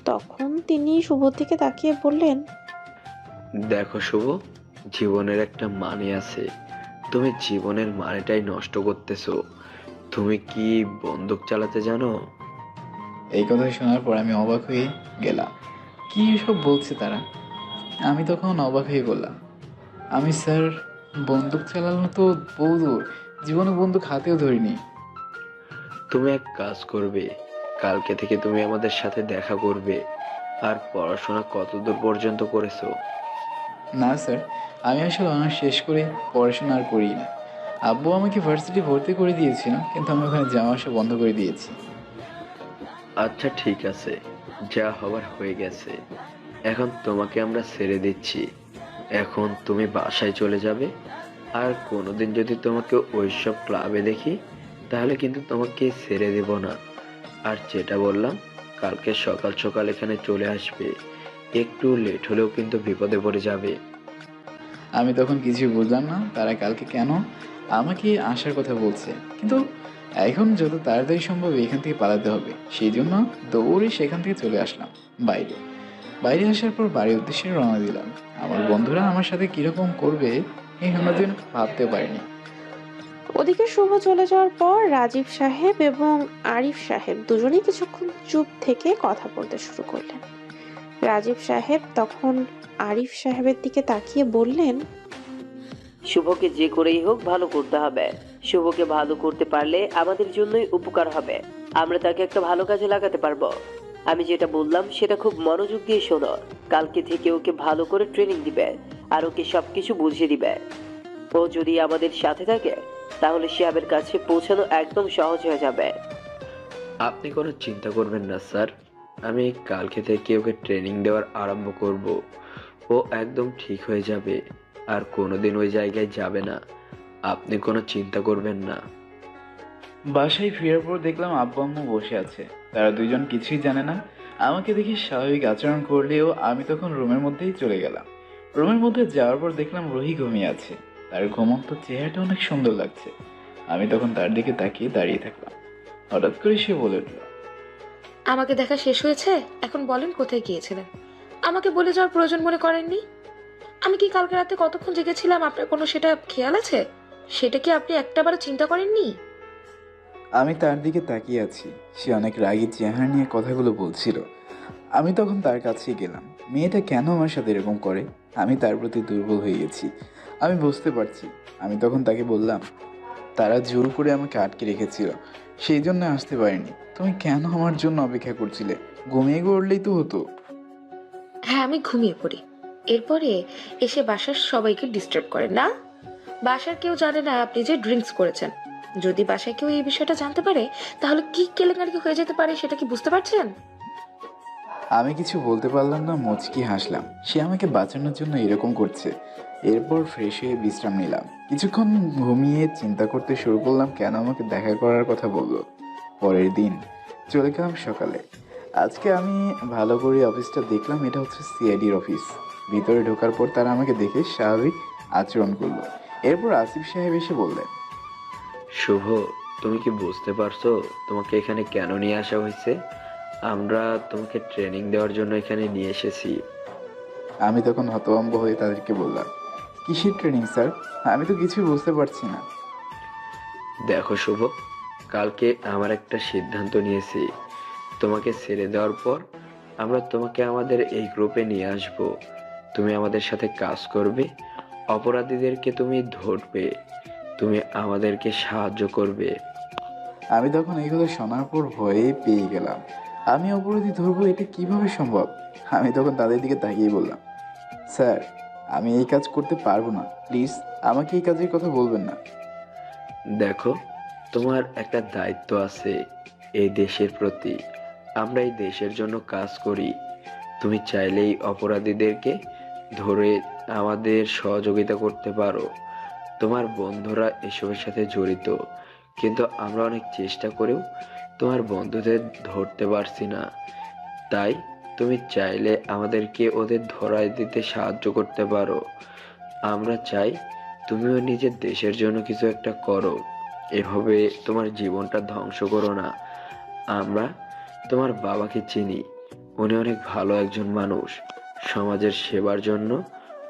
তখন তিনি শুভর দিকে তাকিয়ে বললেন, দেখো শুভ, জীবনের একটা মানে আছে, তুমি জীবনের মানেটাই নষ্ট করতেছো। তুমি কি বন্দুক চালাতে জানো? এই কথা শোনার পর আমি অবাক হয়ে গেলাম। কি সব বলছে তারা? আমি তখন অবাক হয়ে বললাম, আমি স্যার বন্দুক চালানো তো বহুদূর, জীবনে বন্দুক হাতেও ধরিনি। তুমি এক কাজ করবে, কালকে থেকে তুমি আমাদের সাথে দেখা করবে। আর পড়াশোনা কতদূর পর্যন্ত করেছো? না স্যার, আমি আসলে অনার্স শেষ করে পড়াশোনা আর করি না। আব্বু আমাকে ভার্সিটি ভর্তি করে দিয়েছিল, কিন্তু আমি ওখানে যাওয়া আসা বন্ধ করে দিয়েছি। আচ্ছা ঠিক আছে, যা হবার হয়ে গেছে। এখন তোমাকে আমরা ছেড়ে দিচ্ছি। এখন তুমি বাসায় চলে যাবে। আর কোনোদিন যদি তোমাকে ওইসব ক্লাবে দেখি, তাহলে কিন্তু তোমাকে ছেড়ে দেব না। আর যেটা বললাম, কালকে সকাল সকাল এখানে চলে আসবে। একটু লেট হলেও কিন্তু বিপদে পড়ে যাবে। আমি তখন কিছুই বুঝলাম না তারা কালকে কেন আমাকে আসার কথা বলছে, কিন্তু এখন যত তাড়াতাড়ি সম্ভব এখান থেকে পালাতে হবে, সেই জন্য দৌড়ে সেখান থেকে চলে আসলাম বাইরে। বাইরে আসার পর বাড়ির উদ্দেশ্যে রওনা দিলাম। আমার বন্ধুরা আমার সাথে কিরকম করবে এই কোনোদিন ভাবতে পারিনি। ওদিকে শুভ চলে যাওয়ার পর রাজীব সাহেব এবং আরিফ সাহেব দুজনেই কিছুক্ষণ চুপ থেকে কথা বলতে শুরু করলেন। রাজীব সাহেব তখন আরিফ সাহেবের দিকে তাকিয়ে বললেন, শুভকে যে করেই হোক ভালো করতে হবে। শুভকে ভালো করতে পারলে আমাদের জন্যই উপকার হবে। আমরা তাকে একটা ভালো কাজে লাগাতে পারবো। আমি যেটা বললাম সেটা খুব মনোযোগ দিয়ে শোনো। কালকে থেকে ওকে ভালো করে ট্রেনিং দিবে আর ওকে সবকিছু বুঝিয়ে দিবে। ও যদি আমাদের সাথে থাকে তাহলে শিহাবের কাছে পৌঁছানো একদম সহজ হয়ে যাবে। আপনি কোনো চিন্তা করবেন না স্যার, আমি কালকে থেকে ওকে ট্রেনিং দেওয়ার আরম্ভ করব। ও একদম ঠিক হয়ে যাবে আর কোনোদিন ওই জায়গায় যাবে না। আপনি কোনো চিন্তা করবেন না। বাসায় ফেরার পর দেখলাম আব্বু আম্মু বসে আছে। তারা দুইজন কিছুই জানে না। আমাকে দেখে স্বাভাবিক আচরণ করলেও আমি তখন রুমের মধ্যেই চলে গেলাম। রুমের মধ্যে যাওয়ার পর দেখলাম রুহি ঘুমিয়ে আছে। তার ঘুমন্ত চেহারাটা অনেক সুন্দর লাগছে। আমি তখন তার দিকে তাকিয়ে দাঁড়িয়ে থাকলাম। হঠাৎ করে সে বলে উঠল, আমাকে দেখা শেষ হয়েছে, এখন বলেন কোথায় গিয়েছিলেন? আমাকে বলে যাওয়ার প্রয়োজন মনে করেননি? আমি কি কালকে রাতে কতক্ষণ জেগেছিলাম আপনার কোনো সেটা খেয়াল আছে? সেটা কি আপনি একটাবারও চিন্তা করেননি? আমি তার দিকে তাকিয়ে আছি। সে অনেক রাগী চেহারা নিয়ে কথাগুলো বলছিল। আমি তখন তার কাছেই গেলাম। মেয়েটা কেন আমার সাথে এরকম করে? আমি তার প্রতি দুর্বল হয়ে গেছি, আমি বুঝতে পারছি। আমি তখন তাকে বললাম, তারা জোর করে আমাকে আটকে রেখেছিল, সেই জন্য আসতে পারিনি। তুমি কেন আমার জন্য অপেক্ষা করছিলে? ঘুমিয়ে পড়লেই তো হতো। হ্যাঁ, আমি ঘুমিয়ে পড়ি, এরপরে এসে বাসার সবাইকে ডিস্টার্ব করেন না? বাসার কেউ জানে না আপনি যে ড্রিঙ্কস করেছেন। যদি বাসায় কেউ এই বিষয়টা জানতে পারে তাহলে কি কেলেঙ্কারি হয়ে যেতে পারে সেটা কি বুঝতে পারছেন? আমি কিছু বলতে পারলাম না, মুচকি হাসলাম। সে আমাকে বাঁচানোর জন্য এরকম করছে। এরপর ফ্রেশ হয়ে বিশ্রাম নিলাম। কিছুক্ষণ ঘুমিয়ে চিন্তা করতে শুরু করলাম কেন আমাকে দেখা করার কথা বললো। পরের দিন চলে গেলাম সকালে। আজকে আমি ভালো করে অফিসটা দেখলাম। এটা হচ্ছে সিআইডির অফিস। ভিতরে ঢোকার পর তারা আমাকে দেখে স্বাভাবিক আচরণ করলো। এরপর আসিফ সাহেব এসে বললেন, শুভ, তুমি কি বুঝতে পারছো তোমাকে এখানে কেন নিয়ে আসা হয়েছে? আমরা তোমাকে ট্রেনিং দেওয়ার জন্য এখানে নিয়ে এসেছি। আমি তখন হতভম্ব হয়ে তাদেরকে বললাম, কিসের ট্রেনিং স্যার? আমি তো কিছুই বুঝতে পারছি না। দেখো শুভ, কালকে আমার একটা সিদ্ধান্ত নিয়েছি। তোমাকে ছেড়ে দেওয়ার পর আমরা তোমাকে আমাদের এই গ্রুপে নিয়ে আসব। তুমি আমাদের সাথে কাজ করবে, অপরাধীদেরকে তুমি ধরবে, তুমি আমাদেরকে সাহায্য করবে। আমি তখন এই কথা শোনার পর ভয়ে পেয়ে গেলাম। আমি অপরাধী ধরবো, এটা কিভাবে সম্ভব? আমি তখন তাদের দিকে তাকিয়ে বললাম, স্যার আমি এই কাজ করতে পারবো না, প্লিজ আমাকে এই কাজের কথা বলবেন না। দেখো, তোমার একটা দায়িত্ব আছে এই দেশের প্রতি। আমরা এই দেশের জন্য কাজ করি। তুমি চাইলেই অপরাধীদেরকে ধরে আমাদের সহযোগিতা করতে পারো। তোমার বন্ধুরা এসবের সাথে জড়িত, কিন্তু আমরা অনেক চেষ্টা করেও তোমার বন্ধুদের ধরতে পারছি না। তাই তুমি চাইলে আমাদেরকে ওদের ধরায় দিতে সাহায্য করতে পারো। আমরা চাই তুমিও নিজের দেশের জন্য কিছু একটা করো। এভাবে তোমার জীবনটা ধ্বংস করো না। আমরা তোমার বাবাকে চিনি, উনি অনেক ভালো একজন মানুষ, সমাজের সেবার জন্য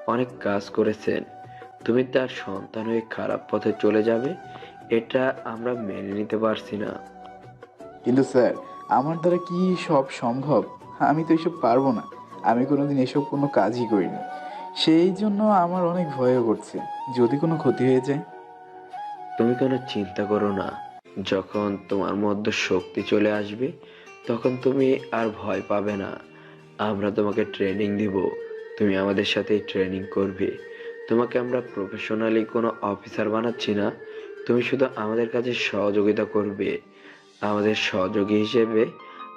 অনেক কাজ করেছেন। তুমি তার সন্তান হয়ে খারাপ পথে চলে যাবে, এটা আমরা মেনে নিতে পারছি না। কিন্তু স্যার, আমার দ্বারা কি সব সম্ভব? আমি তো এসব পারবো না। আমি কোনোদিন এসব কোনো কাজই করিনি। সেই জন্য আমার অনেক ভয়ও করছে, যদি কোনো ক্ষতি হয়ে যায়। তুমি কোনো চিন্তা করো না, যখন তোমার মধ্যে শক্তি চলে আসবে তখন তুমি আর ভয় পাবে না। আমরা তোমাকে ট্রেনিং দিব, তুমি আমাদের সাথেই ট্রেনিং করবে। তোমাকে আমরা প্রফেশনালি কোনো অফিসার বানাচ্ছি না, তুমি শুধু আমাদের কাছে সহযোগিতা করবে। আমাদের সহযোগী হিসেবে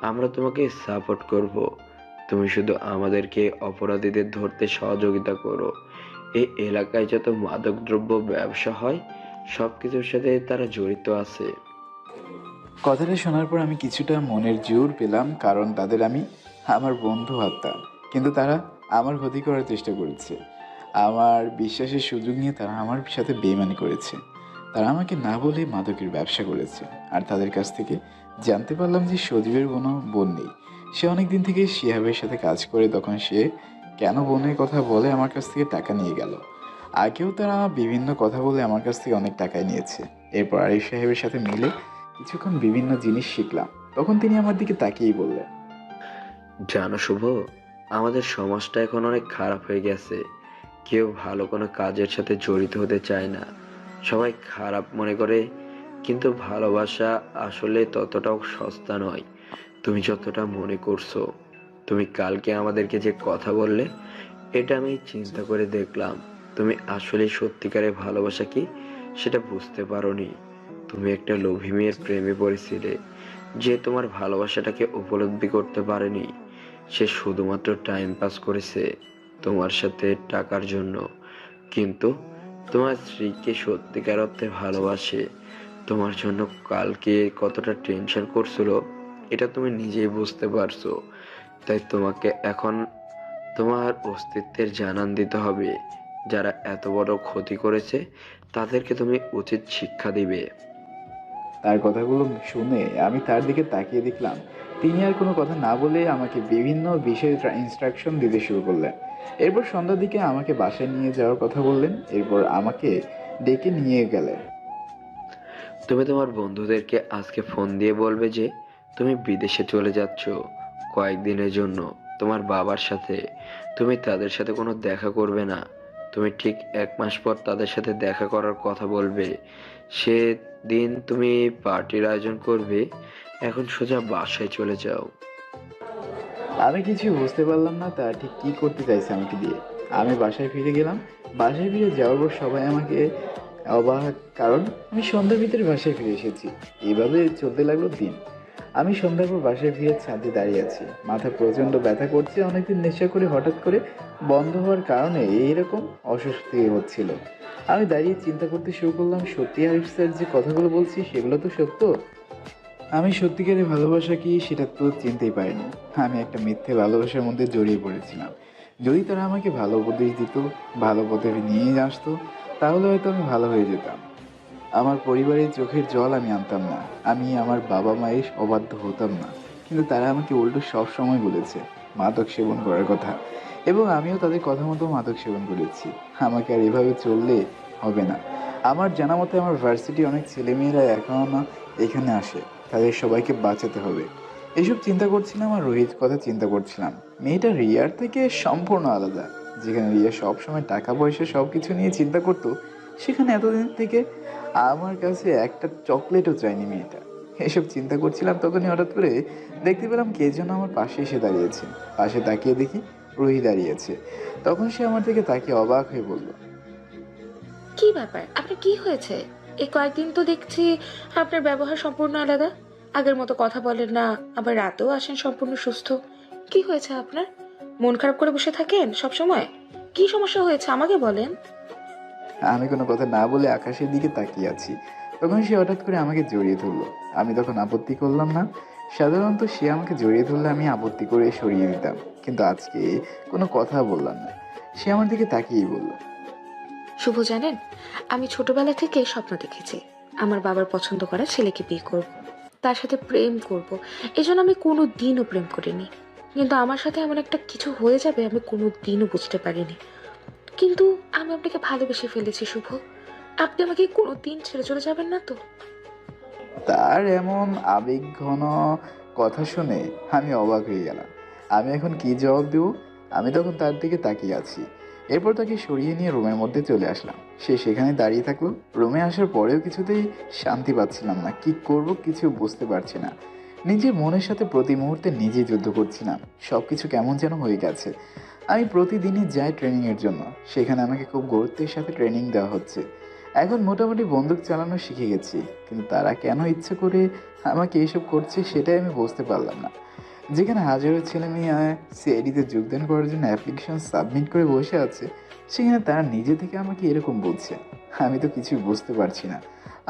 আমরা তোমাকে সাপোর্ট করব। তুমি শুধু আমাদেরকে অপরাধীদের ধরতে সহযোগিতা করো। এই এলাকায় যত মাদকদ্রব্য ব্যবসা হয় সব কিছুর সাথে তারা জড়িত আছে। কথাটা শোনার পর আমি কিছুটা মনের জোর পেলাম, কারণ তাদের আমি আমার বন্ধু ভাবতাম, কিন্তু তারা আমার ক্ষতি করার চেষ্টা করেছে। আমার বিশ্বাসের সুযোগ নিয়ে তারা আমার সাথে বেইমানি করেছে। তারা আমাকে না বলে মাদকের ব্যবসা করেছে। আর তাদের কাছ থেকে জানতে পারলাম যে সজীবের কোনো বোন নেই। সে অনেক দিন থেকে শিহাবের সাথে কাজ করে, তখন সে কেন বোনের কথা বলে আমার কাছ থেকে টাকা নিয়ে গেল। আগেও তারা বিভিন্ন কথা বলে আমার কাছ থেকে অনেক টাকাই নিয়েছে। এরপর আরিফ সাহেবের সাথে মিলে কিছুক্ষণ বিভিন্ন জিনিস শিখলাম। তখন তিনি আমার দিকে তাকিয়েই বললেন, জানো শুভ, আমাদের সমাজটা এখন অনেক খারাপ হয়ে গেছে। কেউ ভালো কোনো কাজের সাথে জড়িত হতে চায় না, সবাই খারাপ মনে করে। কিন্তু ভালোবাসা আসলে ততটাও সস্তা নয় তুমি যতটা মনে করছো। তুমি কালকে আমাদেরকে যে কথা বললে, এটা আমি চিন্তা করে দেখলাম তুমি আসলে সত্যিকারের ভালোবাসা কি সেটা বুঝতে পারোনি। তুমি একটা লোভী মেয়ের প্রেমে পড়েছিলে, যে তোমার ভালোবাসাটাকে উপলব্ধি করতে পারেনি। সে শুধুমাত্র টাইম পাস করেছে তোমার সাথে টাকার জন্য, কিন্তু তোমার স্ত্রীকে সত্যিকার অর্থে ভালোবাসে। তোমার জন্য কালকে কতটা টেনশন করছিল এটা তুমি নিজেই বুঝতে পারছো। তাই তোমাকে এখন তোমার অস্তিত্বের জানান দিতে হবে। যারা এত বড় ক্ষতি করেছে তাদেরকে তুমি উচিত শিক্ষা দিবে। তার কথাগুলো শুনে আমি তার দিকে তাকিয়ে দেখলাম তিনি আর কোনো কথা না বলে আমাকে বিভিন্ন বিষয়ে ইনস্ট্রাকশন দিতে শুরু করলেন। এরপর সন্ধ্যার দিকে আমাকে বাসায় নিয়ে যাওয়ার কথা বললেন। এরপর আমাকে ডেকে নিয়ে গেলেন। তুমি তোমার বন্ধুদেরকে আজকে ফোন দিয়ে বলবে যে তুমি বিদেশে চলে যাচ্ছ কয়েকদিনের জন্য তোমার বাবার সাথে। তুমি তাদের সাথে কোনো দেখা করবে না। তুমি ঠিক 1 মাস পর তাদের সাথে দেখা করার কথা বলবে। সেদিন তুমি পার্টির আয়োজন করবে। এখন সোজা বাসায় চলে যাও। আমি কিছু বুঝতে পারলাম না তা ঠিক কী করতে চাইছে আমাকে দিয়ে। আমি বাসায় ফিরে গেলাম। বাসায় ফিরে যাওয়ার পর সবাই আমাকে অবাক, কারণ আমি সন্ধ্যার ভিতরে বাসায় ফিরে এসেছি। এইভাবে চলতে লাগলো দিন। আমি সন্ধ্যার পর বাসায় ফিরে ছাদে দাঁড়িয়ে আছি। মাথা প্রচণ্ড ব্যথা করছে। অনেকদিন নেশা করে হঠাৎ করে বন্ধ হওয়ার কারণে এইরকম অস্বস্তি হচ্ছিল। আমি দাঁড়িয়ে চিন্তা করতে শুরু করলাম, সত্যি আরিফ স্যার যে কথাগুলো বলছি সেগুলো তো সত্য। আমি সত্যিকারের ভালোবাসা কি সেটা তো চিনতেই পারিনি। আমি একটা মিথ্যে ভালোবাসার মধ্যে জড়িয়ে পড়েছিলাম। যদি তারা আমাকে ভালো উপদেশ দিত, ভালো পথে নিয়ে আসতো, তাহলে হয়তো আমি ভালো হয়ে যেতাম। আমার পরিবারের চোখের জল আমি আনতাম না। আমি আমার বাবা মায়ের অবাধ্য হতাম না। কিন্তু তারা আমাকে উল্টো সব সময় বলেছে মাদক সেবন করার কথা, এবং আমিও তাদের কথা মতো মাদক সেবন করেছি। আমাকে আর এভাবে চললে হবে না। আমার জানা মতে আমার ভার্সিটি অনেক ছেলেমেয়েরা এখনও এখানে আসে। তাদের সবাইকে বাঁচাতে হবে। এসব চিন্তা করছিলাম আর রোহিত কথা চিন্তা করছিলাম। মেয়েটা রিয়ার থেকে সম্পূর্ণ আলাদা। যেখানে রিয়া সবসময় টাকা পয়সা সব কিছু নিয়ে চিন্তা করতো, সেখানে এতদিন থেকে আমার কাছে একটা চকলেটও চায়নি মেয়েটা। এসব চিন্তা করছিলাম, তখনই হঠাৎ করে দেখতে পেলাম কে যেন আমার পাশে এসে দাঁড়িয়েছে। পাশে তাকিয়ে দেখি রুহি দাঁড়িয়েছে। তখন সে আমার দিকে তাকিয়ে অবাক হয়ে বলল, কি ব্যাপার, আপনার কি হয়েছে? এই কয়েকদিন তো দেখছি আপনার ব্যবহার সম্পূর্ণ আলাদা। আগের মতো কথা বলেন না, আবার রাতেও আসেন সম্পূর্ণ সুস্থ। কি হয়েছে আপনার? মন খারাপ করে বসে থাকেন সব সময়? কি সমস্যা হয়েছে আমাকে বলেন। আমি কোনো কথা না বলে আকাশের দিকে তাকিয়ে আছি। তখন সে হঠাৎ করে আমাকে জড়িয়ে ধরলো। আমি তখন আপত্তি করলাম না। সাধারণত সে আমাকে জড়িয়ে ধরলে আমি আপত্তি করে সরিয়ে দিতাম, কিন্তু আজকে কোনো কথা বললাম না। সে আমার দিকে তাকিয়েই বলল, শুভ জানেন, আমি ছোটবেলা থেকে স্বপ্ন দেখেছি আমার বাবার পছন্দ করা ছেলেকে বিয়ে করব, তার সাথে প্রেম করব। এজন্য আমি কোনো দিনও প্রেম করিনি, কিন্তু আমার সাথে এমন একটা কিছু হয়ে যাবে আমি কোনো দিনও বুঝতে পারিনি। কিন্তু আমি আপনাকে ভালোবেসে ফেলেছি শুভ। আপনি আমাকে কোনো দিন ছেড়ে চলে যাবেন না তো? তার এমন আবেগঘন কথা শুনে আমি অবাক হয়ে গেলাম। আমি এখন কি জবাব দেব? আমি তখন তার দিকে তাকিয়ে আছি। এরপর তাকে সরিয়ে নিয়ে রুমের মধ্যে চলে আসলাম। সে সেখানে দাঁড়িয়ে থাকলো। রুমে আসার পরেও কিছুতেই শান্তি পাচ্ছিলাম না। কি করব কিছু বুঝতে পারছি না। নিজের মনের সাথে প্রতি মুহূর্তে নিজেই যুদ্ধ করছিলাম। সব কিছু কেমন যেন হয়ে গেছে। আমি প্রতিদিনই যাই ট্রেনিংয়ের জন্য। সেখানে আমাকে খুব গুরুত্বের সাথে ট্রেনিং দেওয়া হচ্ছে। এখন মোটামুটি বন্দুক চালানো শিখে গেছি, কিন্তু তারা কেন ইচ্ছে করে আমাকে এসব করছে সেটাই আমি বুঝতে পারলাম না। যেখানে হাজারো ছেলে মেয়ে সিআইডিতে যোগদান করার জন্য অ্যাপ্লিকেশন সাবমিট করে বসে আছে, সেখানে তারা নিজে থেকে আমাকে এরকম বলছে। আমি তো কিছুই বুঝতে পারছি না।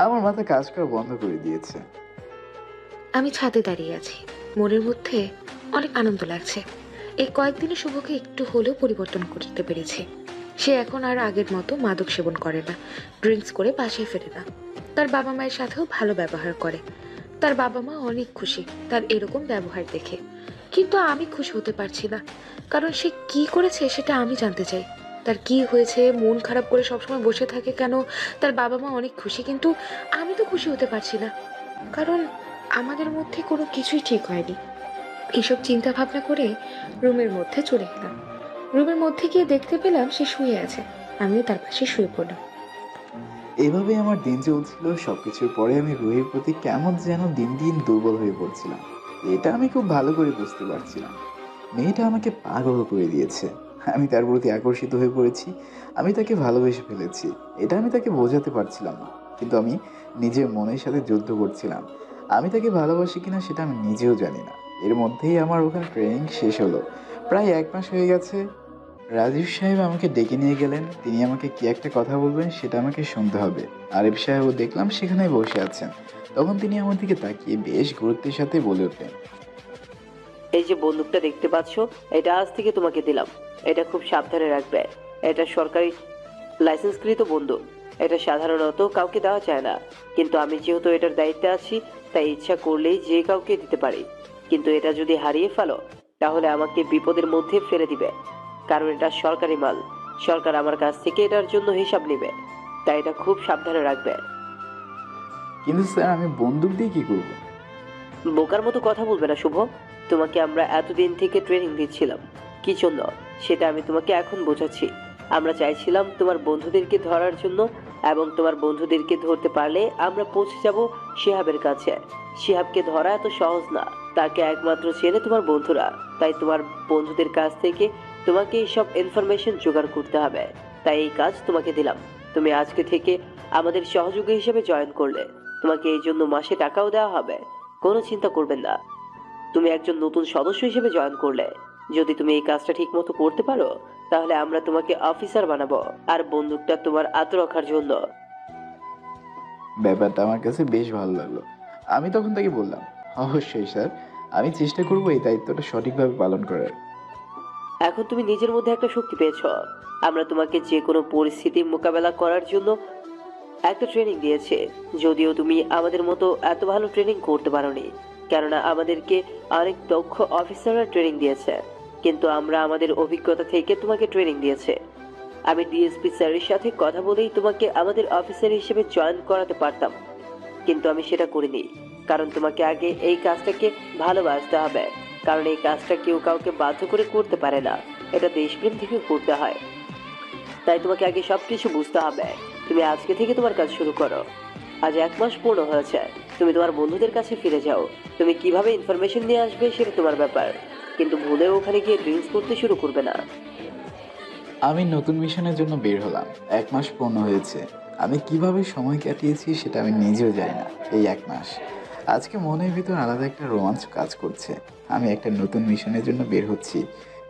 আমার মাথা কাজ করা বন্ধ করে দিয়েছে। আমি ছাদে দাঁড়িয়ে আছি, মনের মধ্যে অনেক আনন্দ লাগছে। এই কয়েকদিনে শুভকে একটু হলেও পরিবর্তন করতে পেরেছি। সে এখন আর আগের মতো মাদক সেবন করে না, ড্রিঙ্কস করে বাসায় ফেরে না, তার বাবা মায়ের সাথেও ভালো ব্যবহার করে। তার বাবা মা অনেক খুশি তার এরকম ব্যবহার দেখে। কিন্তু আমি খুশি হতে পারছি না, কারণ সে কি করেছে সেটা আমি জানতে চাই। তার কি হয়েছে, মন খারাপ করে সবসময় বসে থাকে কেন? তার বাবা মা অনেক খুশি, কিন্তু আমি তো খুশি হতে পারছি না, কারণ আমাদের মধ্যে কোনো কিছুই ঠিক হয়নি। এসব চিন্তা ভাবনা করে রুমের মধ্যে চলে গেলাম। রুমের মধ্যে গিয়ে দেখতে পেলাম সে শুয়ে আছে, আমিও তার পাশে শুয়ে পড়লাম। এভাবে আমার দিন চলছিল। সবকিছুর পরে আমি রুহির প্রতি কেমন যেন দিন দিন দুর্বল হয়ে পড়ছিলাম। এটা আমি খুব ভালো করে বুঝতে পারছিলাম। মেয়েটা আমাকে পাগল করে দিয়েছে। আমি তার প্রতি আকর্ষিত হয়ে পড়েছি। আমি তাকে ভালোবেসে ফেলেছি। এটা আমি তাকে বোঝাতে পারছিলাম না, কিন্তু আমি নিজের মনের সাথে যুদ্ধ করছিলাম। আমি তাকে ভালোবাসি কিনা সেটা আমি নিজেও জানি না। এর মধ্যেই আমার ওখানে ট্রেনিং শেষ হলো। প্রায় 1 মাস হয়ে গেছে। রাজীব সাহেব আমাকে ডেকে নিয়ে গেলেন। তিনি আমাকে কি একটা কথা বলবেন সেটা আমাকে শুনতে হবে। আরিফ সাহেবও দেখলাম সেখানেই বসে আছেন। তখন তিনি আমার দিকে তাকিয়ে বেশ গুরুত্বের সাথে বলে উঠলেন, এই যে বন্দুকটা দেখতে পাচ্ছ, এটা আজ থেকে তোমাকে দিলাম। এটা খুব সাবধানে রাখবে। এটা সরকারি লাইসেন্সকৃত বন্দুক। এটা সাধারণত কাউকে দেওয়া যায় না, কিন্তু আমি যেহেতু এটার দায়িত্বে আছি, তাই ইচ্ছা করলেই যে কাউকে দিতে পারি। কিন্তু এটা যদি হারিয়ে ফেলো, তাহলে আমাকে বিপদের মধ্যে ফেলে দিবে, কারণ এটা সরকারি মাল। সরকার আমার কাছ থেকে এটার জন্য হিসাব নেবে, তাই এটা খুব সাবধানে রাখবে। কিন্তু স্যার আমি বন্দুক দিয়ে কি করব? বোকার মতো কথা বলবে না শুভ। তোমাকে আমরা এতদিন থেকে ট্রেনিং দিচ্ছিলাম কি জন্য, সেটা আমি তোমাকে এখন বোঝাচ্ছি। আমরা চাইছিলাম তোমার বন্ধুদেরকে ধরার জন্য, এবং তোমার বন্ধুদেরকে ধরতে পারলে আমরা পৌঁছে যাব শিহাবের কাছে। শিহাবকে ধরা এত সহজ না, তাকে একমাত্র চেনে তোমার বন্ধুরা। তাই তোমার বন্ধুদের কাছ থেকে তোমাকে এইসব ইনফরমেশন জোগাড় করতে হবে। তাই এই কাজ তোমাকে দিলাম। তুমি আজকে থেকে আমাদের সহযোগী হিসেবে জয়েন করলে। তোমাকে এই জন্য মাসে টাকাও দেওয়া হবে। কোনো চিন্তা করবেন না। তুমি একজন নতুন সদস্য হিসেবে জয়েন করলে। যদি তুমি এই কাজটা ঠিক মতো করতে পারো, তাহলে আমরা তোমাকে অফিসার বানাবো। আর বন্দুকটা তোমার আত্মরক্ষার জন্য। ব্যাপারটা আমার কাছে বেশ ভালো লাগলো। আমি তখন তাকে বললাম, অবশ্যই স্যার, আমি চেষ্টা করব এই দায়িত্বটা সঠিকভাবে পালন করার। এখন তুমি নিজের মধ্যে একটা শক্তি পেয়েছ। আমরা তোমাকে যে কোনো পরিস্থিতি মোকাবেলা করার জন্য একটা ট্রেনিং দিয়েছে। যদিও তুমি আমাদের মতো এত ভালো ট্রেনিং করতে পারোনি, কেননা আমাদেরকে অনেক দক্ষ অফিসাররা ট্রেনিং দিয়েছে, কিন্তু আমরা আমাদের অভিজ্ঞতা থেকে তোমাকে ট্রেনিং দিয়েছে। আমি ডিএসপি স্যারের সাথে কথা বলেই তোমাকে আমাদের অফিসার হিসেবে জয়েন করাতে পারতাম, কিন্তু আমি সেটা করিনি। কারণ তোমাকে আগে এই কাজটাকে ভালোবাসতে হবে, কারণ এই কাজটা কেউ কাউকে বাধ্য করে করতে পারে না, এটা দেশপ্রেম থেকে করতে হয়। তাই তোমাকে আগে সবকিছু বুঝতে হবে। তুমি আজকে থেকে তোমার কাজ শুরু করো। আজ 1 মাস পূর্ণ হয়েছে। তুমি তোমার বন্ধুদের কাছে ফিরে যাও। তুমি কিভাবে ইনফরমেশন নিয়ে আসবে সেটা তোমার ব্যাপার, কিন্তু ভুলেও ওখানে গিয়ে ড্রিঙ্কস করতে শুরু করবে না। আমি নতুন মিশনের জন্য বের হলাম। 1 মাস পূর্ণ হয়েছে। আমি কিভাবে সময় কাটিয়েছি সেটা আমি নিজেও জানি না। এই 1 মাস আজকে মনের ভিতর আলাদা একটা রোমাঞ্চ কাজ করছে। আমি একটা নতুন মিশনের জন্য বের হচ্ছি।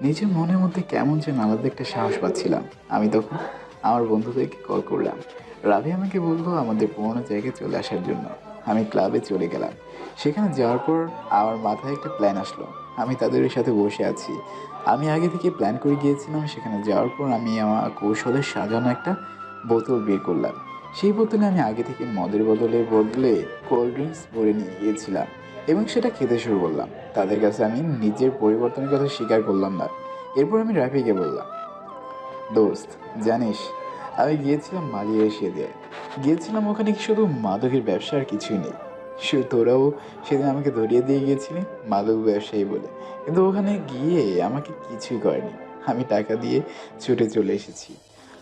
নিজের মনের মধ্যে কেমন যেন আলাদা একটা সাহস পাচ্ছিলাম। আমি তখন আমার বন্ধুদেরকে কল করলাম। রাভি আমাকে বললো আমাদের পুরোনো জায়গায় চলে আসার জন্য। আমি ক্লাবে চলে গেলাম। সেখানে যাওয়ার পর আমার মাথায় একটা প্ল্যান আসলো। আমি তাদের সাথে বসে আছি। আমি আগে থেকে প্ল্যান করে গিয়েছিলাম। সেখানে যাওয়ার পর আমি আমার কৌশলে সাজানো একটা বোতল বের করলাম। সেই বোতলে আমি আগে থেকে মদের বদলে বদলে কোল্ড ড্রিঙ্কস ভরে নিয়ে গিয়েছিলাম এবং সেটা খেতে শুরু করলাম। তাদের কাছে আমি নিজের পরিবর্তনের কথা স্বীকার করলাম না। এরপর আমি রাফিকে বললাম, দোস্ত জানিস, আমি গিয়েছিলাম মালয়েশিয়া দিয়ে। গিয়েছিলাম ওখানে শুধু মাদকের ব্যবসা আর কিছুই নেই। শুধু তোরাও সেদিন আমাকে ধরিয়ে দিয়ে গিয়েছিলি মাদক ব্যবসায়ী বলে, কিন্তু ওখানে গিয়ে আমাকে কিছুই করেনি। আমি টাকা দিয়ে ছুটে চলে এসেছি।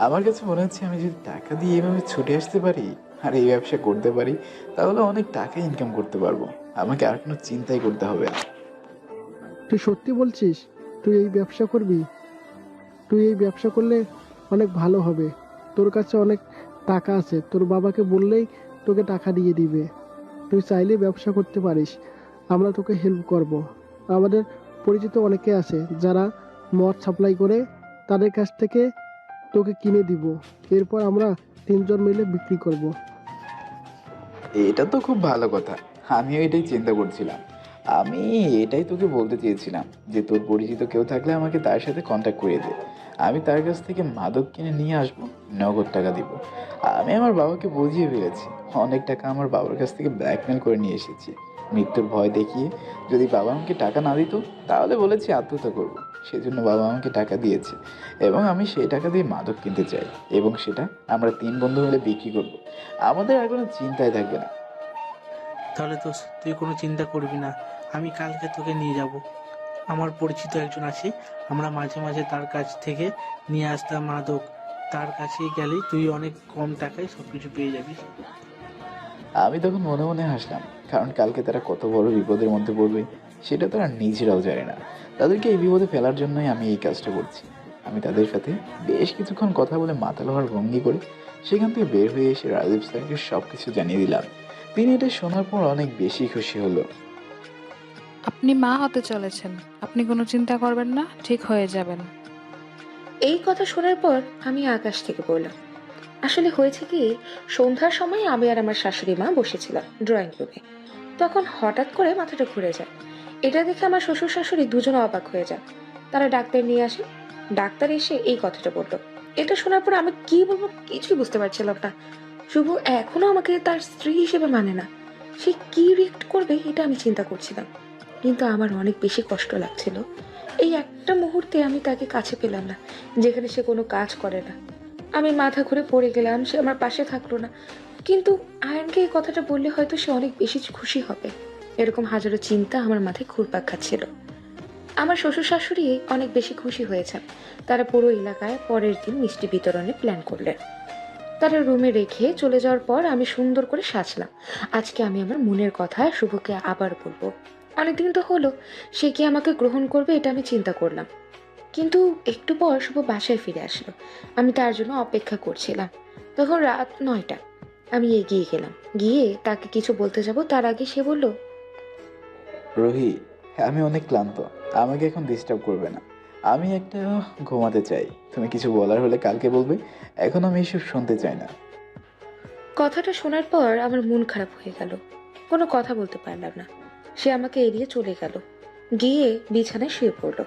আমার কাছে মনে হচ্ছে আমি যদি টাকা দিয়ে এভাবে ছুটে আসতে পারি আর এই ব্যবসা করতে পারি, তাহলে অনেক টাকা ইনকাম করতে পারবো। আমাকে আর কোনো চিন্তাই করতে হবে না। তুই সত্যি বলছিস তুই এই ব্যবসা করবি? তুই এই ব্যবসা করলে অনেক ভালো হবে। তোর কাছে অনেক টাকা আছে, তোর বাবাকে বললেই তোকে টাকা দিয়ে দিবে। তুই চাইলে ব্যবসা করতে পারিস, আমরা তোকে হেল্প করব। আমাদের পরিচিত অনেকে আছে যারা মদ সাপ্লাই করে, তাদের কাছ থেকে তোকে কিনে দিব। এরপর আমরা 3 জন মিলে বিক্রি করব। এটা তো খুব ভালো কথা। আমিও এটাই চিন্তা করছিলাম। আমি এটাই তোকে বলতে চেয়েছিলাম যে তোর পরিচিত কেউ থাকলে আমাকে তার সাথে কন্ট্যাক্ট করিয়ে দে। আমি তার কাছ থেকে মাদক কিনে নিয়ে আসবো, নগদ টাকা দিব। আমি আমার বাবাকে বুঝিয়ে ফেলেছি। অনেক টাকা আমার বাবার কাছ থেকে ব্ল্যাকমেল করে নিয়ে এসেছি। মৃত্যুর ভয় দেখিয়ে যদি বাবা আমাকে টাকা না দিত, তাহলে বলেছি আত্মহত্যা করবো। সেজন্য বাবা আমাকে টাকা দিয়েছে এবং আমি সেই টাকা দিয়ে মাদক কিনতে চাই এবং সেটা আমরা 3 বন্ধু মিলে বিক্রি করব। আমাদের আর কোনো চিন্তাই থাকবে না। তাহলে তো তুই কোনো চিন্তা করবি না, আমি কালকে তোকে নিয়ে যাব। আমার পরিচিত একজন আছে, আমরা মাঝে মাঝে তার কাছ থেকে নিয়ে আসতাম মাদক। তার কাছে গেলেই তুই অনেক কম টাকায় সবকিছু পেয়ে যাবি। আমি তখন মনে মনে হাসলাম, কারণ কালকে তারা কত বড় বিপদের মধ্যে পড়বে সেটা তারা নিজেরাও জানে না। তাদেরকে এই বিপদে ফেলার জন্যই আমি এই কাজটা করছি। আমি তাদের সাথে বেশ কিছুক্ষণ কথা বলে মাতাল হওয়ার ভঙ্গি করে সেখান থেকে বের হয়ে এসে রাজীব স্যারকে সব কিছু জানিয়ে দিলাম। তিনি এটা শোনার পর অনেক বেশি খুশি হলো। আপনি মা হতে চলেছেন, আপনি কোনো চিন্তা করবেন না, ঠিক হয়ে যাবেন। এই কথা শোনার পর আমি আকাশ থেকে পড়লাম। আসলে হয়েছে কি, সন্ধ্যার সময় আমি আর আমার শাশুড়ি মা বসেছিলাম ড্রয়িং রুমে। তখন হঠাৎ করে মাথাটা ঘুরে যায়। এটা দেখে আমার শ্বশুর শাশুড়ি দুজনে অবাক হয়ে যায়। তারা ডাক্তার নিয়ে আসে। ডাক্তার এসে এই কথাটা বললো। এটা শোনার পর আমি কি বলবো কিছুই বুঝতে পারছিলাম না। শুভ এখনো আমাকে তার স্ত্রী হিসেবে মানে না। সে কি রিয়েক্ট করবে এটা আমি চিন্তা করছিলাম, কিন্তু আমার অনেক বেশি কষ্ট লাগছিল। এই একটা মুহূর্তে আমি তাকে কাছে পেলাম না, যেখানে সে কোনো কাজ করে না। আমি মাথা ঘুরে পড়ে গেলাম, সে আমার পাশে থাকলো না। কিন্তু আয়নকে এই কথাটা বললে হয়তো সে অনেক বেশি খুশি হবে, এরকম হাজারো চিন্তা আমার মাথায় ঘুরপাক খাচ্ছিল। আমার শ্বশুর শাশুড়ি অনেক বেশি খুশি হয়েছেন। তারা পুরো এলাকায় পরের দিন মিষ্টি বিতরণের প্ল্যান করলেন। তারা রুমে রেখে চলে যাওয়ার পর আমি সুন্দর করে সাজলাম। আজকে আমি আমার মনের কথা শুভকে আবার বলবো। অনেকদিন তো হলো, সে কি আমাকে গ্রহণ করবে এটা আমি চিন্তা করলাম। কিন্তু একটু পর শুভ বাসায় ফিরে আসলো। আমি তার জন্য অপেক্ষা করছিলাম। তখন রাত 9টা। আমি এগিয়ে গেলাম, গিয়ে তাকে কিছু বলতে যাব তার আগে সে বলল, রোহি, আমি অনেক ক্লান্ত, আমাকে এখন ডিস্টার্ব করবে না। আমি একটা ঘুমাতে চাই। তুমি কিছু বলার হলে কালকে বলবে, এখন আমি এসব শুনতে চাই না। কথাটা শোনার পর আমার মন খারাপ হয়ে গেল। কোনো কথা বলতে পারলাম না। সে আমাকে এড়িয়ে চলে গেল, গিয়ে বিছানায় শুয়ে পড়লো।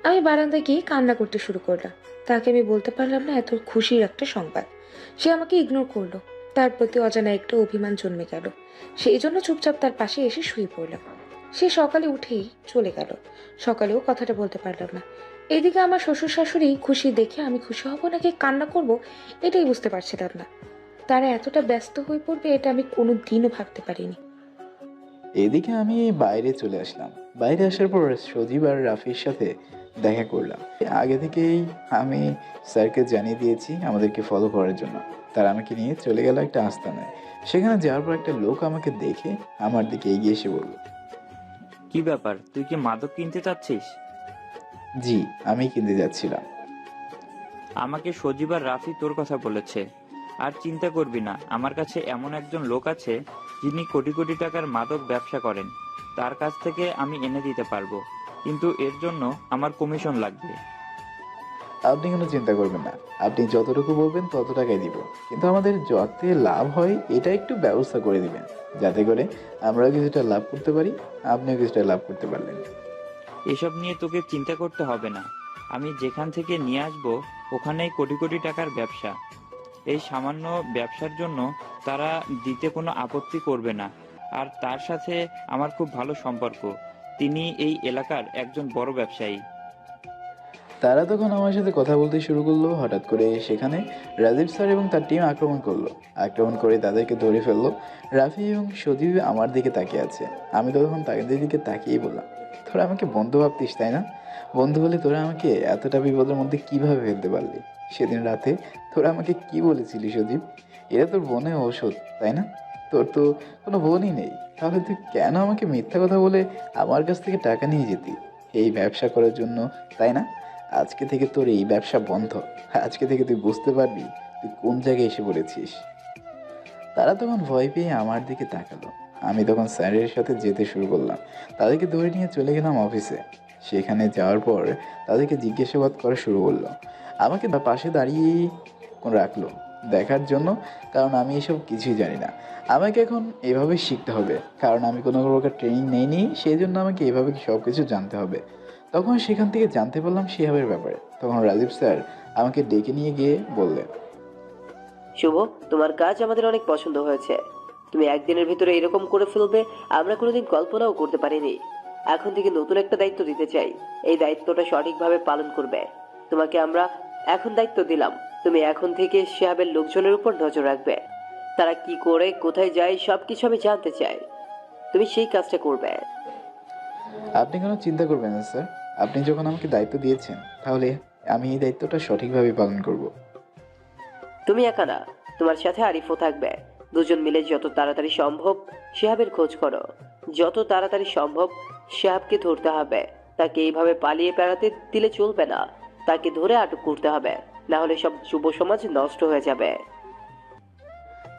আমি বারান্দায় গিয়ে কান্না করতে শুরু করলাম। তাকে আমি বলতে পারলাম না এত খুশির একটা সংবাদ। সে আমাকে ইগনোর করলো। তার প্রতি অজানা একটু অভিমান জন্মে গেল। সেই জন্য চুপচাপ তার পাশে এসে শুয়ে পড়লাম। সে সকালে উঠেই চলে গেল। সকালেও কথাটা বলতে পারলাম না। এদিকে আমার শ্বশুর শাশুড়ি খুশি দেখে আমি খুশি হব নাকি কান্না করব এটাই বুঝতে পারছিলাম না। তারা এতটা ব্যস্ত হয়ে পড়বে এটা আমি কোনো দিনও ভাবতে পারিনি। এদিকে আমি বাইরে চলে আসলাম। বাইরে আসার পর সজীব আর রাফির সাথে দেখা করলাম। আগে থেকেই আমি স্যারকে জানিয়ে দিয়েছি আমাদেরকে ফলো করার জন্য। তারা আমাকে নিয়ে চলে গেল একটা আস্তানায়। সেখানে যাওয়ার পর একটা লোক আমাকে দেখে আমার দিকে এগিয়ে এসে বলল, কি ব্যাপার, তুই কি মাদক কিনতে চাচ্ছিস? জি, আমি কিনতে যাচ্ছিলাম। আমাকে সজীব আর রাফি তোর কথা বলেছে। আর চিন্তা করবি না, আমার কাছে এমন একজন লোক আছে যিনি কোটি কোটি টাকার মাদক ব্যবসা করেন। তার কাছ থেকে আমি এনে দিতে পারবো, কিন্তু এর জন্য আমার কমিশন লাগবে। আপনি কোনো চিন্তা করবেন না, আপনি যতটুকু বলবেন তত টাকাই দিব, কিন্তু আমাদের যাতে লাভ হয় এটা একটু ব্যবস্থা করে দিবেন, যাতে করে আমরাও কিছুটা লাভ করতে পারি, আপনিও কিছুটা লাভ করতে পারলেন। এসব নিয়ে তোকে চিন্তা করতে হবে না। আমি যেখান থেকে নিয়ে আসবো ওখানেই কোটি কোটি টাকার ব্যবসা। এই সামান্য ব্যবসার জন্য তারা দিতে কোনো আপত্তি করবে না। আর তার সাথে আমার খুব ভালো সম্পর্ক। তিনি এই এলাকার একজন বড় ব্যবসায়ী। তারা তখন আমার সাথে কথা বলতে শুরু করলো। হঠাৎ করে সেখানে রাজীব স্যার এবং তার টিম আক্রমণ করলো। আক্রমণ করে তাদেরকে ধরে ফেললো। রাফি এবং সজীব আমার দিকে তাকিয়ে আছে। আমি তখন তাদের দিকে তাকিয়েই বললাম, তোরা আমাকে বন্ধু ভাবতিস তাই না? বন্ধু হলে তোরা আমাকে এতটা বিপদের মধ্যে কিভাবে ফেলতে পারলি? সেদিন রাতে তোরা আমাকে কি বলেছিলি সজীব? এরা তোর বোনের ঔষধ তাই না? তোর তো কোনো বোনই নেই, তাহলে তুই কেন আমাকে মিথ্যা কথা বলে আমার কাছ থেকে টাকা নিয়ে যেতি এই ব্যবসা করার জন্য, তাই না? আজকে থেকে তোর এই ব্যবসা বন্ধ। আজকে থেকে তুই বুঝতে পারবি তুই কোন জায়গায় এসে পড়েছিস। তারা তখন ভয় পেয়ে আমার দিকে তাকালো। আমি তখন স্যারের সাথে যেতে শুরু করলাম। তাদেরকে ধরে নিয়ে চলে গেলাম অফিসে। সেখানে যাওয়ার পর তাদেরকে জিজ্ঞাসাবাদ করা শুরু করলো। আমাকে পাশে দাঁড়িয়ে রাখলো দেখার জন্য, কারণ আমি এসব কিছুই জানি না। আমাকে এখন এভাবে শিখতে হবে, কারণ আমি কোনো প্রকার ট্রেনিং নেইনি। সেই জন্য আমাকে এভাবে সব কিছু জানতে হবে। তখন সেখান থেকে জানতে পারলাম শিহাবের ব্যাপারে। তখন রাজীব স্যার আমাকে ডেকে নিয়ে গিয়ে বললেন, শুভ, তোমার কাজ আমাদের অনেক পছন্দ হয়েছে। তুমি একদিনের ভিতরে এরকম করে ফেলবে আমরা কোনোদিন কল্পনাও করতে পারিনি। এখন থেকে নতুন একটা দায়িত্ব দিতে চাই। এই দায়িত্বটা সঠিকভাবে পালন করবে। তোমাকে আমরা এখন দায়িত্ব দিলাম। তুমি এখন থেকে শিহাবের লোকজনের উপর নজর রাখবে। তারা কি করে, কোথায় যায়, সবকিছু আমি জানতে চাই। তুমি সেই কাজটা করবে। আপনি কোনো চিন্তা করবেন না স্যার। আপনি যখন আমাকে দায়িত্ব দিয়েছেন, তাহলে আমি এই দায়িত্বটা সঠিকভাবে পালন করব। তুমি একা না, তোমার সাথে আরিফও থাকবে। দুজন মিলে যত তাড়াতাড়ি সম্ভব শিহাবের খোঁজ করো। যত তাড়াতাড়ি সম্ভব শিহাবকে ধরতে হবে। তাকে এইভাবে পালিয়ে বেড়াতে দিলে চলবে না। তাকে ধরে আটক করতে হবে, না হলে সব যুব সমাজ নষ্ট হয়ে যাবে।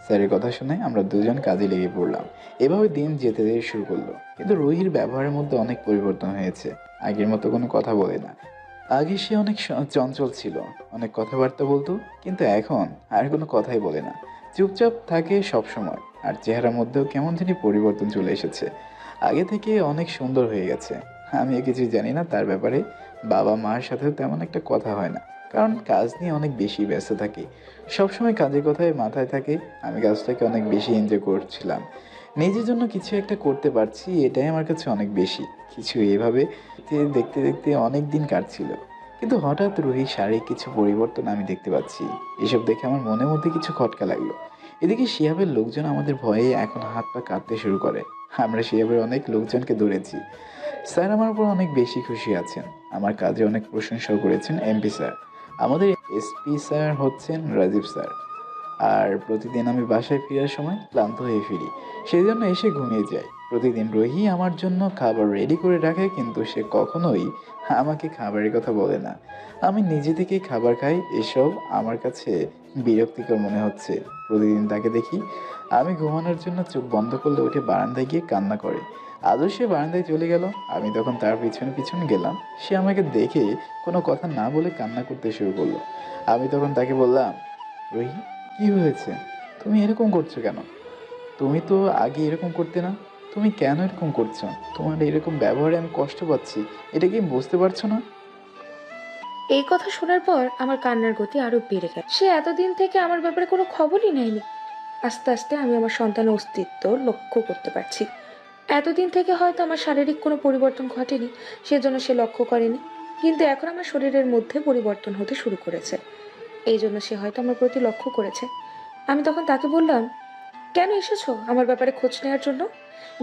স্যারের কথা শুনে আমরা দুজন কাজে লেগে পড়লাম। এভাবে দিন যেতে যেতে শুরু করলো। কিন্তু রুহির ব্যবহারের মধ্যে অনেক পরিবর্তন হয়েছে। আগের মতো কোনো কথা বলে না। আগে সে অনেক চঞ্চল ছিল, অনেক কথাবার্তা বলতো, কিন্তু এখন আর কোনো কথাই বলে না। চুপচাপ থাকে সব সময়। আর চেহারার মধ্যেও কেমন জানি পরিবর্তন চলে এসেছে। আগে থেকে অনেক সুন্দর হয়ে গেছে। আমিও কিছু জানি না তার ব্যাপারে। বাবা মার সাথেও তেমন একটা কথা হয় না, কারণ কাজ নিয়ে অনেক বেশি ব্যস্ত থাকি। সবসময় কাজের কথাই মাথায় থাকে। আমি কাজটাকে অনেক বেশি এনজয় করছিলাম। নিজের জন্য কিছু একটা করতে পারছি, এটাই আমার কাছে অনেক বেশি কিছু। এভাবে দেখতে দেখতে অনেক দিন কাটছিল। কিন্তু হঠাৎ রুহির শারীরিক কিছু পরিবর্তন আমি দেখতে পাচ্ছি। এসব দেখে আমার মনের মধ্যে কিছু খটকা লাগলো। এদিকে শিহাবের লোকজন আমাদের ভয়ে এখন হাত পা কাঁপতে শুরু করে। আমরা শিহাবের অনেক লোকজনকে ধরেছি। স্যার আমার উপর অনেক বেশি খুশি আছেন। আমার কাজে অনেক প্রশংসাও করেছেন এমপি স্যার। আমাদের এসপি স্যার হচ্ছেন রাজীব স্যার। আর প্রতিদিন আমি বাসায় ফেরার সময় ক্লান্ত হয়ে ফিরি, সেই জন্য এসে ঘুমিয়ে যাই। প্রতিদিন রোহি আমার জন্য খাবার রেডি করে রাখে, কিন্তু সে কখনোই আমাকে খাবারের কথা বলে না। আমি নিজে থেকেই খাবার খাই। এসব আমার কাছে বিরক্তিকর মনে হচ্ছে। প্রতিদিন তাকে দেখি আমি ঘুমানোর জন্য চোখ বন্ধ করলে উঠে বারান্দায় গিয়ে কান্না করে। আদৌ সে বারান্দায় চলে গেল। আমি তখন তার পিছনে পিছনে গেলাম। সে আমাকে দেখে কোনো কথা না বলে কান্না করতে শুরু করলো। আমি তখন তাকে বললাম, রোহি, কি হয়েছে? তুমি এরকম করছো কেন? তুমি তো আগে এরকম করতে না। তুমি কেন এরকম করছো? তোমার এরকম ব্যবহারে আমি কষ্ট পাচ্ছি, এটা কি বুঝতে পারছো না? এই কথা শোনার পর আমার কান্নার গতি আরো বেড়ে গেল। সে এতদিন থেকে আমার ব্যাপারে কোনো খবরই নেয়নি। আস্তে আস্তে আমি আমার সন্তানের অস্তিত্ব লক্ষ্য করতে পারছি। এতদিন থেকে হয়তো আমার শারীরিক কোনো পরিবর্তন ঘটেনি, সেজন্য সে লক্ষ্য করেনি। কিন্তু এখন আমার শরীরের মধ্যে পরিবর্তন হতে শুরু করেছে, এই জন্য সে হয়তো আমার প্রতি লক্ষ্য করেছে। আমি তখন তাকে বললাম, কেন এসেছো আমার ব্যাপারে খোঁজ নেওয়ার জন্য?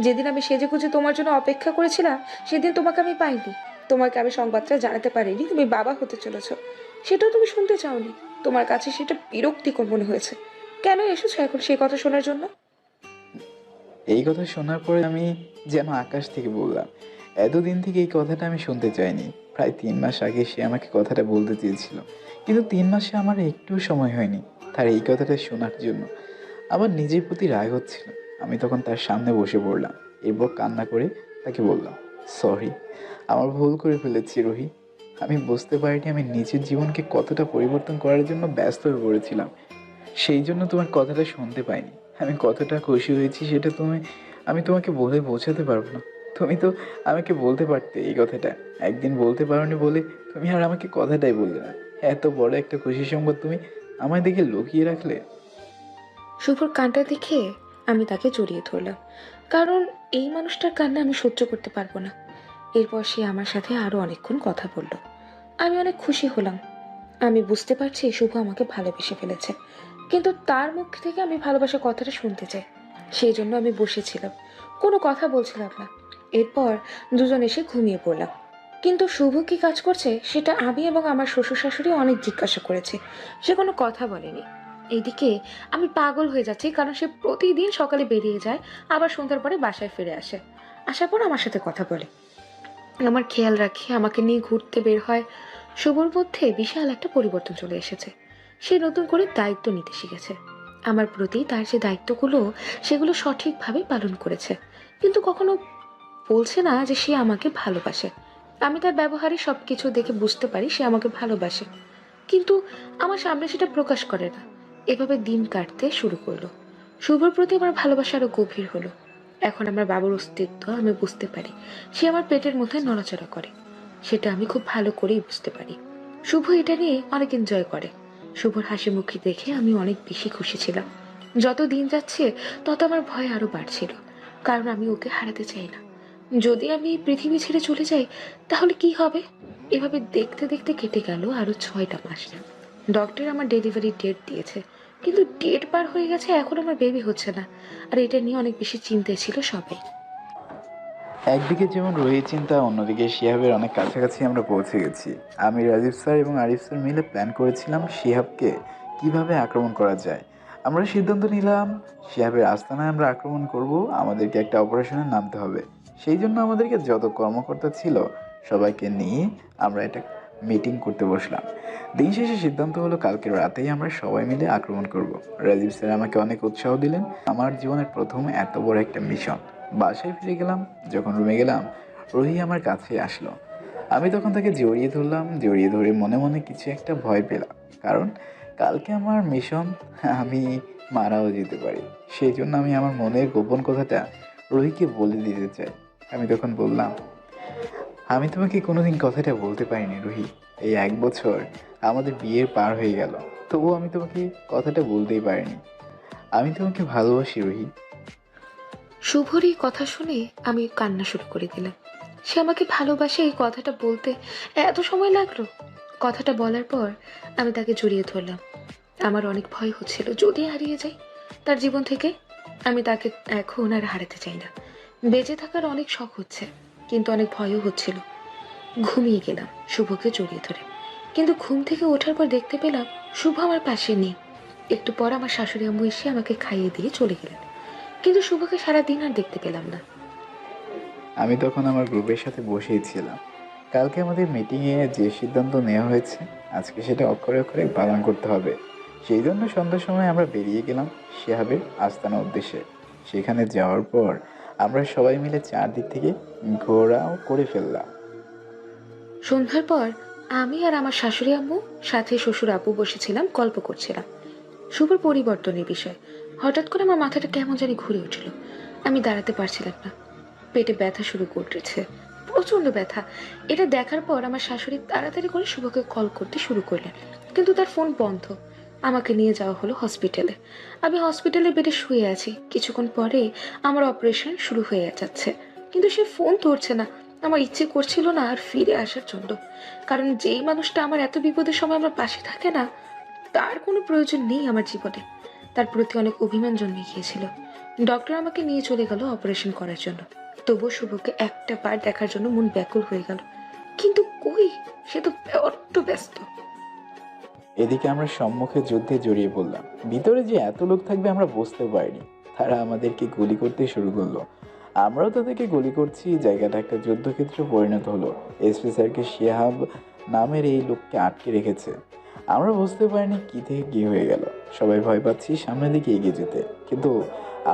যেদিন আমি সেজেগুজে তোমার জন্য অপেক্ষা করেছিলাম, সেদিন তোমাকে আমি পাইনি। তোমাকে আমি সংবাদটা জানাতে পারিনি তুমি বাবা হতে চলেছো, সেটাও তুমি শুনতে চাওনি। তোমার কাছে সেটা বিরক্তিকর মনে হয়েছে। কেন এসেছো এখন সেই কথা শোনার জন্য? এই কথা শোনার পরে আমি যেন আকাশ থেকে বললাম, এতদিন থেকে এই কথাটা আমি শুনতে চাইনি। প্রায় 3 মাস আগে সে আমাকে কথাটা বলতে চেয়েছিল, কিন্তু 3 মাসে আমার একটু সময় হয়নি তার এই কথাটা শোনার জন্য। আমার নিজের প্রতি রাগ হচ্ছিল। আমি তখন তার সামনে বসে পড়লাম। এরপর কান্না করে তাকে বললাম, সরি, আমার ভুল করে ফেলেছি রোহি। আমি বুঝতে পারিনি আমি নিজের জীবনকে কতটা পরিবর্তন করার জন্য ব্যস্ত হয়ে পড়েছিলাম। সেই জন্য তোমার কথাটা শুনতে পাইনি। আমি কতটা খুশি হয়েছি সেটা আমি তোমাকে বলে বোঝাতে পারবো না। তুমি তো আমাকে বলতে পারতে এই কথাটা। একদিন বলতে পারোনি বলে তুমি আর আমাকে কথাটাই বললে না। এত বড় একটা খুশি সংবাদ তুমি আমায় দেখে লুকিয়ে রাখলে? শুভর কান্না দেখে আমি তাকে জড়িয়ে ধরলাম, কারণ এই মানুষটার কান্না আমি সহ্য করতে পারবো না। এরপর সে আমার সাথে আরো অনেকক্ষণ কথা বলল। আমি অনেক খুশি হলাম। আমি বুঝতে পারছি শুভ আমাকে ভালোবেসে ফেলেছে, কিন্তু তার মুখ থেকে আমি ভালোবাসার কথাটা শুনতে চাই। সেই জন্য আমি বসেছিলাম, কোনো কথা বলছিলাম না। এরপর দুজন এসে ঘুমিয়ে পড়লাম। কিন্তু শুভ কি কাজ করছে সেটা আমি এবং আমার শ্বশুর শাশুড়ি অনেক জিজ্ঞাসা করেছি, সে কোনো কথা বলেনি। এইদিকে আমি পাগল হয়ে যাচ্ছি, কারণ সে প্রতিদিন সকালে বেরিয়ে যায়, আবার সন্ধ্যার পরে বাসায় ফিরে আসে। আসার পর আমার সাথে কথা বলে, আমার খেয়াল রাখে, আমাকে নিয়ে ঘুরতে বের হয়। শুভর মধ্যে বিশাল একটা পরিবর্তন চলে এসেছে। সে নতুন করে দায়িত্ব নিতে শিখেছে আমার প্রতি। তার যে দায়িত্বগুলো, সেগুলো সঠিকভাবে পালন করেছে, কিন্তু কখনো বলছে না যে সে আমাকে ভালোবাসে। আমি তার ব্যবহারে সবকিছু দেখে বুঝতে পারি সে আমাকে ভালোবাসে, কিন্তু আমার সামনে সেটা প্রকাশ করে না। এভাবে দিন কাটতে শুরু করলো। শুভর প্রতি আমার ভালোবাসা আরো গভীর হলো। এখন আমার বাবুর অস্তিত্ব আমি বুঝতে পারি, সে আমার পেটের মধ্যে নড়াচড়া করে, সেটা আমি খুব ভালো করেই বুঝতে পারি। শুভ এটা নিয়ে অনেক এনজয় করে। শুভর হাসি মুখে দেখে আমি অনেক বেশি খুশি ছিলাম। যত দিন যাচ্ছে তত আমার ভয় আরো বাড়ছিল, কারণ আমি ওকে হারাতে চাই না। যদি আমি এই পৃথিবী ছেড়ে চলে যাই তাহলে কি হবে? এভাবে দেখতে দেখতে কেটে গেল আরো 6টা মাস। ডক্টর আমার ডেলিভারি ডেট দিয়েছে, কিন্তু ডেট পার হয়ে গেছে, এখন আমার বেবি হচ্ছে না। আর এটা নিয়ে অনেক বেশি চিন্তায় ছিল সবাই। একদিকে যেমন রোহিত চিন্তা, অন্যদিকে শিহাবের অনেক কাছাকাছি আমরা পৌঁছে গেছি। আমি, রাজীব স্যার এবং আরিফ স্যার মিলে প্ল্যান করেছিলাম শিহাবকে কিভাবে আক্রমণ করা যায়। আমরা সিদ্ধান্ত নিলাম শিহাবের আস্তানায় আমরা আক্রমণ করব, আমাদেরকে একটা অপারেশনে নামতে হবে। সেই জন্য আমাদেরকে যত কর্মকর্তা ছিল সবাইকে নিয়ে আমরা একটা মিটিং করতে বসলাম। দিন শেষে সিদ্ধান্ত হলো কালকে রাতেই আমরা সবাই মিলে আক্রমণ করব। রাজীব স্যার আমাকে অনেক উৎসাহ দিলেন। আমার জীবনের প্রথম এত বড় একটা মিশন। বাসায় ফিরে গেলাম, যখন রুমে গেলাম রুহি আমার কাছে আসলো। আমি তখন তাকে জড়িয়ে ধরলাম, জড়িয়ে ধরে মনে মনে কিছু একটা ভয় পেলাম, কারণ কালকে আমার মিশন আমি মারাও যেতে পারি। সেই জন্য আমি আমার মনের গোপন কথাটা রুহিকে বলে দিতে চাই। আমি তখন বললাম, আমি তোমাকে কোনোদিন কথাটা বলতে পারিনি রুহি। এই 1 বছর আমাদের বিয়ের পার হয়ে গেল, তবুও আমি তোমাকে কথাটা বলতেই পারিনি। আমি তোমাকে ভালোবাসি রুহি। শুভর এই কথা শুনে আমি কান্না শুরু করে দিলাম। সে আমাকে ভালোবাসে এই কথাটা বলতে এত সময় লাগলো। কথাটা বলার পর আমি তাকে জড়িয়ে ধরলাম। আমার অনেক ভয় হচ্ছিল যদি হারিয়ে যাই তার জীবন থেকে। আমি তাকে এখন আর হারাতে চাই না। বেঁচে থাকার অনেক শখ হচ্ছে, কিন্তু অনেক ভয়ও হচ্ছিল। ঘুমিয়ে গেলাম শুভকে জড়িয়ে ধরে, কিন্তু ঘুম থেকে ওঠার পর দেখতে পেলাম শুভ আমার পাশে নেই। একটু পর আমার শাশুড়ি আম্মু এসে আমাকে খাইয়ে দিয়ে চলে গেলেন, কিন্তু শুভকে সারাদিন আর দেখতে পেলাম না। আমি তখন আমার গ্রুপের সাথে বসেই ছিলাম। কালকে আমাদের মিটিংয়ে যে সিদ্ধান্ত নেওয়া হয়েছে আজকে সেটা অক্ষরে অক্ষরে পালন করতে হবে। সেই জন্য সন্ধ্যার সময় আমরা বেরিয়ে গেলাম শিহাবের আস্তানা উদ্দেশ্যে। সেখানে যাওয়ার পর আমরা সবাই মিলে চারদিক থেকে ঘোরাও করে ফেললাম। সন্ধ্যার পর আমি আর আমার শাশুড়ি আম্মু সাথে শ্বশুর আপু বসেছিলাম, গল্প করছিলাম শুভর পরিবর্তনের বিষয়। হঠাৎ করে আমার মাথাটা কেমন জানি ঘুরে উঠল। আমি দাঁড়াতে পারছিলাম না, পেটে ব্যথা শুরু করতেছে, প্রচন্ড ব্যথা। এটা দেখার পর আমার শাশুড়ি তাড়াতাড়ি করে শুভকে কল করতে শুরু করলেন, কিন্তু তার ফোন বন্ধ। আমাকে নিয়ে যাওয়া হলো হসপিটালে। আমি হসপিটালের বেডে শুয়ে আছি। কিছুক্ষণ পরে আমার অপারেশন শুরু হয়ে যাচ্ছে, কিন্তু সে ফোন ধরছে না। আমার ইচ্ছে করছিল না আর ফিরে আসার জন্য, কারণ যেই মানুষটা আমার এত বিপদের সময় আমার পাশে থাকে না, তার কোনো প্রয়োজন নেই আমার জীবনে। তার প্রতি অনেক অভিমান জন্মে গিয়েছিল। ডক্টর আমাকে নিয়ে চলে গেল অপারেশন করার জন্য। তবুও শুভকে একটা বার দেখার জন্য মন ব্যাকুল হয়ে গেল, কিন্তু কই, সে তো বড্ড ব্যস্ত। এদিকে আমরা সম্মুখে যুদ্ধে জড়িয়ে পড়লাম। ভিতরে যে এত লোক থাকবে আমরা বুঝতে পারিনি। তারা আমাদেরকে গুলি করতে শুরু করলো, আমরাও তাদেরকে গুলি করছি। জায়গাটা একটা যুদ্ধক্ষেত্রে পরিণত হলো। এসপি স্যারকে শিহাব নামের এই লোককে আটকে রেখেছে। আমরা বুঝতে পারিনি কী থেকে কী হয়ে গেল। সবাই ভয় পাচ্ছি সামনের দিকে এগিয়ে যেতে, কিন্তু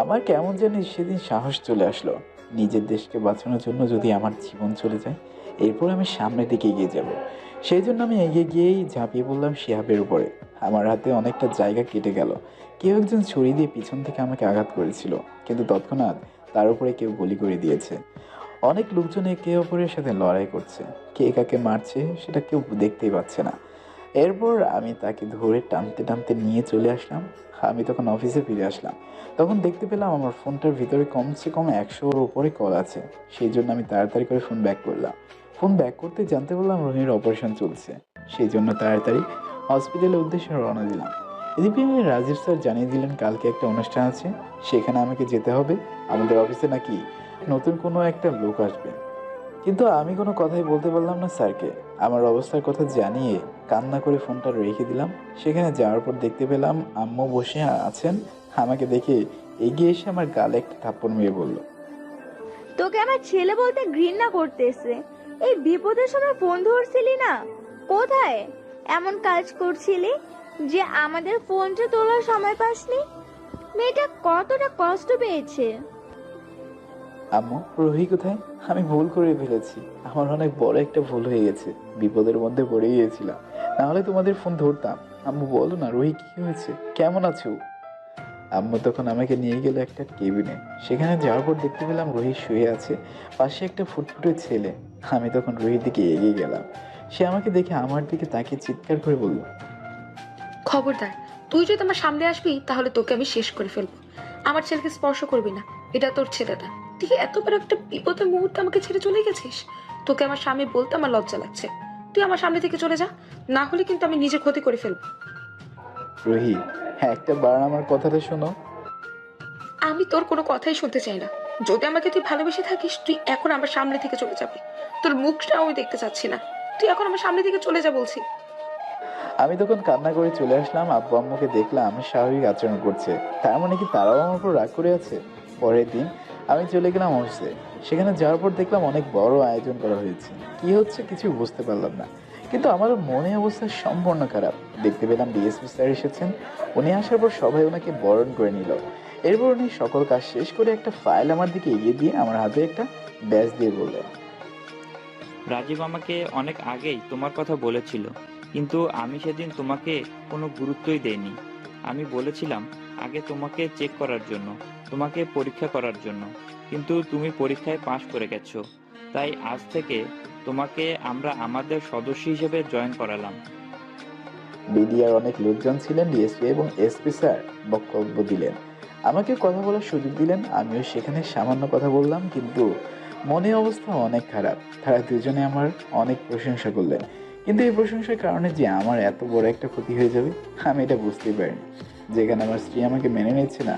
আমার কেমন জানি সেদিন সাহস চলে আসলো। নিজের দেশকে বাঁচানোর জন্য যদি আমার জীবন চলে যায়, এরপর আমি সামনের দিকে এগিয়ে যাব। সেই জন্য আমি এগিয়ে গিয়েই ঝাঁপিয়ে পড়লাম শিহাবের উপরে। আমার হাতে অনেকটা জায়গা কেটে গেল। কেউ একজন ছুরি দিয়ে পিছন থেকে আমাকে আঘাত করেছিল, কিন্তু তৎক্ষণাৎ তার উপরে কেউ গুলি করে দিয়েছে। অনেক লোকজন একে অপরের সাথে লড়াই করছে, কে কাকে মারছে সেটা কেউ দেখতেই পাচ্ছে না। এরপর আমি তাকে ধরে টানতে টানতে নিয়ে চলে আসলাম। আমি তখন অফিসে ফিরে আসলাম। তখন দেখতে পেলাম আমার ফোনটার ভিতরে কমসে কম 100-র উপরে কল আছে। সেই জন্য আমি তাড়াতাড়ি করে ফোন ব্যাক করলাম। ফোন ব্যাক করতে জানতে পারলাম রোহিণীর অপারেশন চলছে। সেই জন্য তাড়াতাড়ি হসপিটালের উদ্দেশ্যে রওনা দিলাম। এদিকে রাজীব স্যার জানিয়ে দিলেন কালকে একটা অনুষ্ঠান আছে, সেখানে আমাকে যেতে হবে। আমাদের অফিসে নাকি নতুন কোনো একটা লোক আসবে। কিন্তু আমি কোনো কথাই বলতে পারলাম না স্যারকে। আমার অবস্থার কথা জানিয়ে কান্না করে ফোনটা রেখে দিলাম। সেখানে যাওয়ার পর দেখতে পেলাম আম্মু বসে আছেন। আমাকে দেখে এগিয়ে এসে আমার গালে একটা থাপ্পড় মেরে বলল, তোকে আমার ছেলে বলতে ঘৃণা করতেছে। এই বিপদের সময় ফোন ধরছিলি না? কোথায় এমন কাজ করছিলি যে আমাদের ফোনটা তোলার সময় পাসনি? মেয়েটা কতটা কষ্ট পেয়েছে। আম্মু রোহি কোথায়? আমি ভুল করে ফেলেছি। আমার অনেক বড় একটা ভুল হয়ে গেছে। বিপদের মধ্যে পড়ে গিয়েছিলাম, নাহলে তোমাদের ফোন ধরতাম। আম্মু বলো না রোহি কি হয়েছে, কেমন আছো? আম্মু তখন আমাকে নিয়ে গেল একটা কেবিনে। সেখানে যাওয়ার পর দেখতে পেলাম রোহি শুয়ে আছে, পাশে একটা ফুটফুটে ছেলে। আমি তখন রোহির দিকে এগিয়ে গেলাম। সে আমাকে দেখে আমার দিকে তাকিয়ে চিৎকার করে বলল, খবরদার, তুই যদি আমার সামনে আসবি তাহলে তোকে আমি শেষ করে ফেলবো। আমার ছেলেকে স্পর্শ করবি না, এটা তোর ছেলেটা। তুই এত বড় একটা বিপদের মুহূর্তে আমাকে ছেড়ে চলে গেছিস। তোকে আমার স্বামী বলতে আমার লজ্জা লাগছে। তুই আমার সামনে থেকে চলে যা, না হলে কিন্তু আমি নিজে ক্ষতি করে ফেলবো। রোহি হ্যাঁ একটা বার আমার কথাটা শোনো। আমি তোর কোনো কথাই শুনতে চাই না। যদি আমাকে তুই ভালোবেসে থাকিস, তুই এখন আমার সামনে থেকে চলে যাবি। তোর মুখটা আমি দেখতে চাচ্ছি না। তুই এখন আমার সামনে থেকে চলে যা বলছি। আমি তখন কান্না করে চলে আসলাম। আব্বু আম্মুকে দেখলাম স্বাভাবিক আচরণ করছে, তার মানে কি তারাও আমার উপর রাগ করে আছে? পরের দিন আমি চলে গেলাম অফিসে। সেখানে যাওয়ার পর দেখলাম অনেক বড় আয়োজন করা হয়েছে। কি হচ্ছে কিছু বুঝতে পারলাম না, কিন্তু আমার মনে অবস্থা সম্পূর্ণ খারাপ। দেখতে পেলাম ডিএসপি স্যার এসেছেন। উনি আসার পর সবাই ওনাকে বরণ করে নিল। এরপর উনি সকল কাজ শেষ করে একটা ফাইল আমার দিকে এগিয়ে দিয়ে আমার হাতে একটা ব্যাজ দিয়ে বললেন, রাজীব আমাকে অনেক আগেই তোমার কথা বলেছিল, কিন্তু আমি সেদিন তোমাকে কোনো গুরুত্বই দেইনি। আমি বলেছিলাম আগে তোমাকে চেক করার জন্য, তোমাকে পরীক্ষা করার জন্য, কিন্তু তুমি পরীক্ষায় পাশ করে গেছো। তাই আজ থেকে তোমাকে আমরা আমাদের সদস্য হিসেবে জয়েন করালাম। বিডিআর অনেক লোকজন ছিলেন। ডিএসপি এবং এসপি স্যার বক্তব্য দিলেন, আমাকে কথা বলার সুযোগ দিলেন। আমিও সেখানে সামান্য কথা বললাম, কিন্তু মনে অবস্থা অনেক খারাপ। তারা দুজনে আমার অনেক প্রশংসা করলেন, কিন্তু এই প্রশংসার কারণে যে আমার এত বড় একটা ক্ষতি হয়ে যাবে আমি এটা বুঝতেই পারিনি। যেখানে আমার স্ত্রী আমাকে মেনে নিচ্ছে না,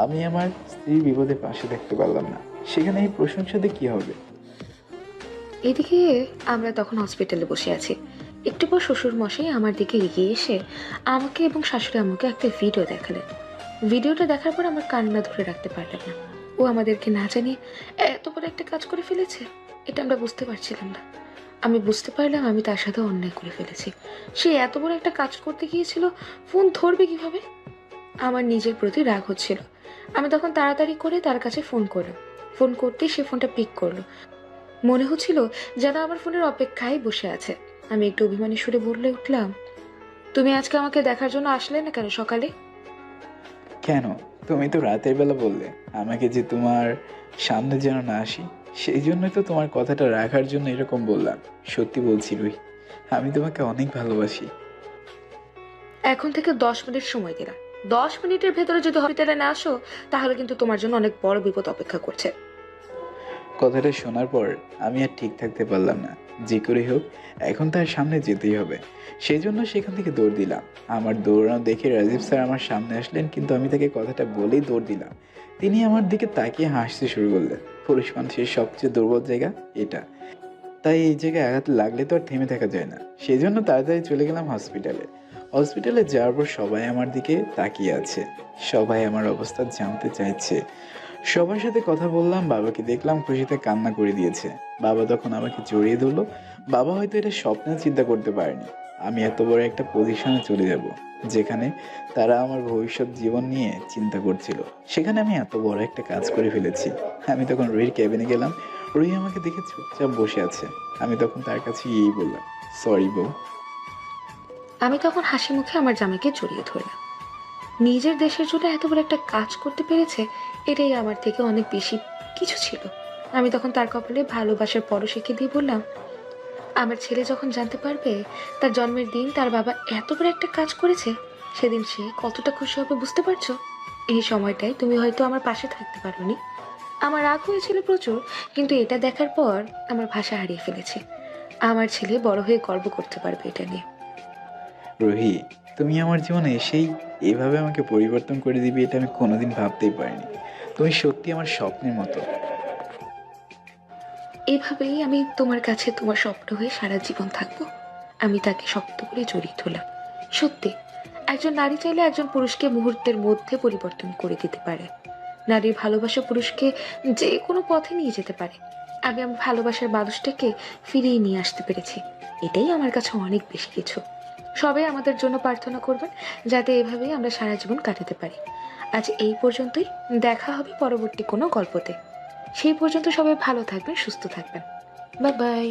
আমি আমার স্ত্রীর বিপদে পাশে থাকতে পারলাম না, সেখানে এই প্রশংসা দিয়ে কী হবে? এদিকে আমরা তখন হসপিটালে বসে আছি। একটু পর শ্বশুর মশাই আমার দিকে এগিয়ে এসে আমাকে এবং শাশুড়ি আম্মুকে একটা ভিডিও দেখালেন। ভিডিওটা দেখার পর আমার কান্না ধরে রাখতে পারলাম না। ও আমাদেরকে না জানিয়ে এত বড় একটা কাজ করে ফেলেছে, এটা আমরা বুঝতে পারছিলাম না। আমি বুঝতে পারলাম আমি তার সাথে অন্যায় করে ফেলেছি। সে এত বড় একটা কাজ করতে গিয়েছিল, ফোন ধরবে কিভাবে? আমার নিজের প্রতি রাগ হচ্ছিল। আমি তখন তাড়াতাড়ি করে তার কাছে ফোন করলাম। ফোন করতেই সে ফোনটা পিক করলো। মনে হচ্ছিল যেন আমার ফোনের অপেক্ষায় বসে আছে। আমি একটু অভিমানী সুরে বলে উঠলাম, তুমি আজকে আমাকে দেখার জন্য আসলে না কেন সকালে? কেন? তুমি তো রাতের বেলা বললে আমাকে যে তোমার সামনে যেন না আসি, সেই জন্যই তো তোমার কথাটা রাখার জন্য এরকম বললাম। সত্যি বলছি রুহি, আমি তোমাকে অনেক ভালোবাসি। এখন থেকে 10 মিনিট সময় দিলাম। 10 মিনিটের ভেতরে যদি হসপিটালে না আসো তাহলে কিন্তু তোমার জন্য অনেক বড় বিপদ অপেক্ষা করছে। কথাটা শোনার পর আমি আর ঠিক থাকতে পারলাম না। যে করে হোক এখন তার সামনে যেতেই হবে। সেই জন্য সেখান থেকে দৌড় দিলাম। আমার দৌড়ানো দেখে রাজীব স্যার আমার সামনে আসলেন, কিন্তু আমি তাকে কথাটা বলেই দৌড় দিলাম। তিনি আমার দিকে তাকিয়ে হাসতে শুরু করলেন। পুরুষ মানুষের সবচেয়ে দুর্বল জায়গা এটা, তাই এই জায়গায় আঘাত লাগলে তো আর থেমে থাকা যায় না। সেই জন্য তাড়াতাড়ি চলে গেলাম হসপিটালে। হসপিটালে যাওয়ার পর সবাই আমার দিকে তাকিয়ে আছে, সবাই আমার অবস্থা জানতে চাইছে। সবার সাথে কথা বললাম, বাবাকে দেখলাম খুশিতে কান্না করে দিয়েছে। বাবা তখন আমাকে জড়িয়ে ধরলো। বাবা হয়তো এটা স্বপ্নে চিন্তা করতে পারেনি আমি এত বড় একটা পজিশনে চলে যাব, যেখানে তারা আমার ভবিষ্যৎ জীবন নিয়ে চিন্তা করছিল। সেখানে আমি এত বড় একটা কাজ করে ফেলেছি। আমি তখন রুহির ক্যাবিনে গেলাম। রুহি আমাকে দেখে চুপচাপ বসে আছে। আমি তখন তার কাছে গিয়েই বললাম, সরি বউ। আমি তখন হাসি মুখে আমার জামাইকে জড়িয়ে ধরলাম। নিজের দেশের জন্য এত বড় একটা কাজ করতে পেরেছে, এটাই আমার থেকে অনেক বেশি কিছু ছিল। আমি তখন তার কপালে ভালোবাসার পরশ এঁকে দিয়ে বললাম, আমার ছেলে যখন জানতে পারবে তার জন্মের দিন তার বাবা এত বড় একটা কাজ করেছে, সেদিন সে কতটা খুশি হবে বুঝতে পারছো? এই সময়টায় তুমি হয়তো আমার পাশে থাকতে পারোনি। আমার রাগ হয়েছিল প্রচুর, কিন্তু এটা দেখার পর আমার ভাষা হারিয়ে ফেলেছি। আমার ছেলে বড় হয়ে গর্ব করতে পারবে এটা নিয়ে। রুহি, তুমি আমার জীবনে এসেই এভাবে আমাকে পরিবর্তন করে দিবে এটা আমি কোনোদিন ভাবতেই পারিনি। তুমি সত্যি আমার স্বপ্নের মতো। এভাবেই আমি তোমার কাছে তোমার স্বপ্ন হয়ে সারা জীবন থাকবো। আমি তাকে শক্ত করে জড়িয়ে ধরলাম। সত্যি, একজন নারী চাইলে একজন পুরুষকে মুহূর্তের মধ্যে পরিবর্তন করে দিতে পারে। নারীর ভালোবাসা পুরুষকে যে কোনো পথে নিয়ে যেতে পারে। আমি আমার ভালোবাসার মানুষটাকে ফিরিয়ে নিয়ে আসতে পেরেছি, এটাই আমার কাছে অনেক বেশি কিছু। সবাই আমাদের জন্য প্রার্থনা করবেন যাতে এভাবেই আমরা সারা জীবন কাটাতে পারি। আজ এই পর্যন্তই, দেখা হবে পরবর্তী কোনো গল্পতে। সেই পর্যন্ত সবাই ভালো থাকবেন, সুস্থ থাকবেন। Bye bye.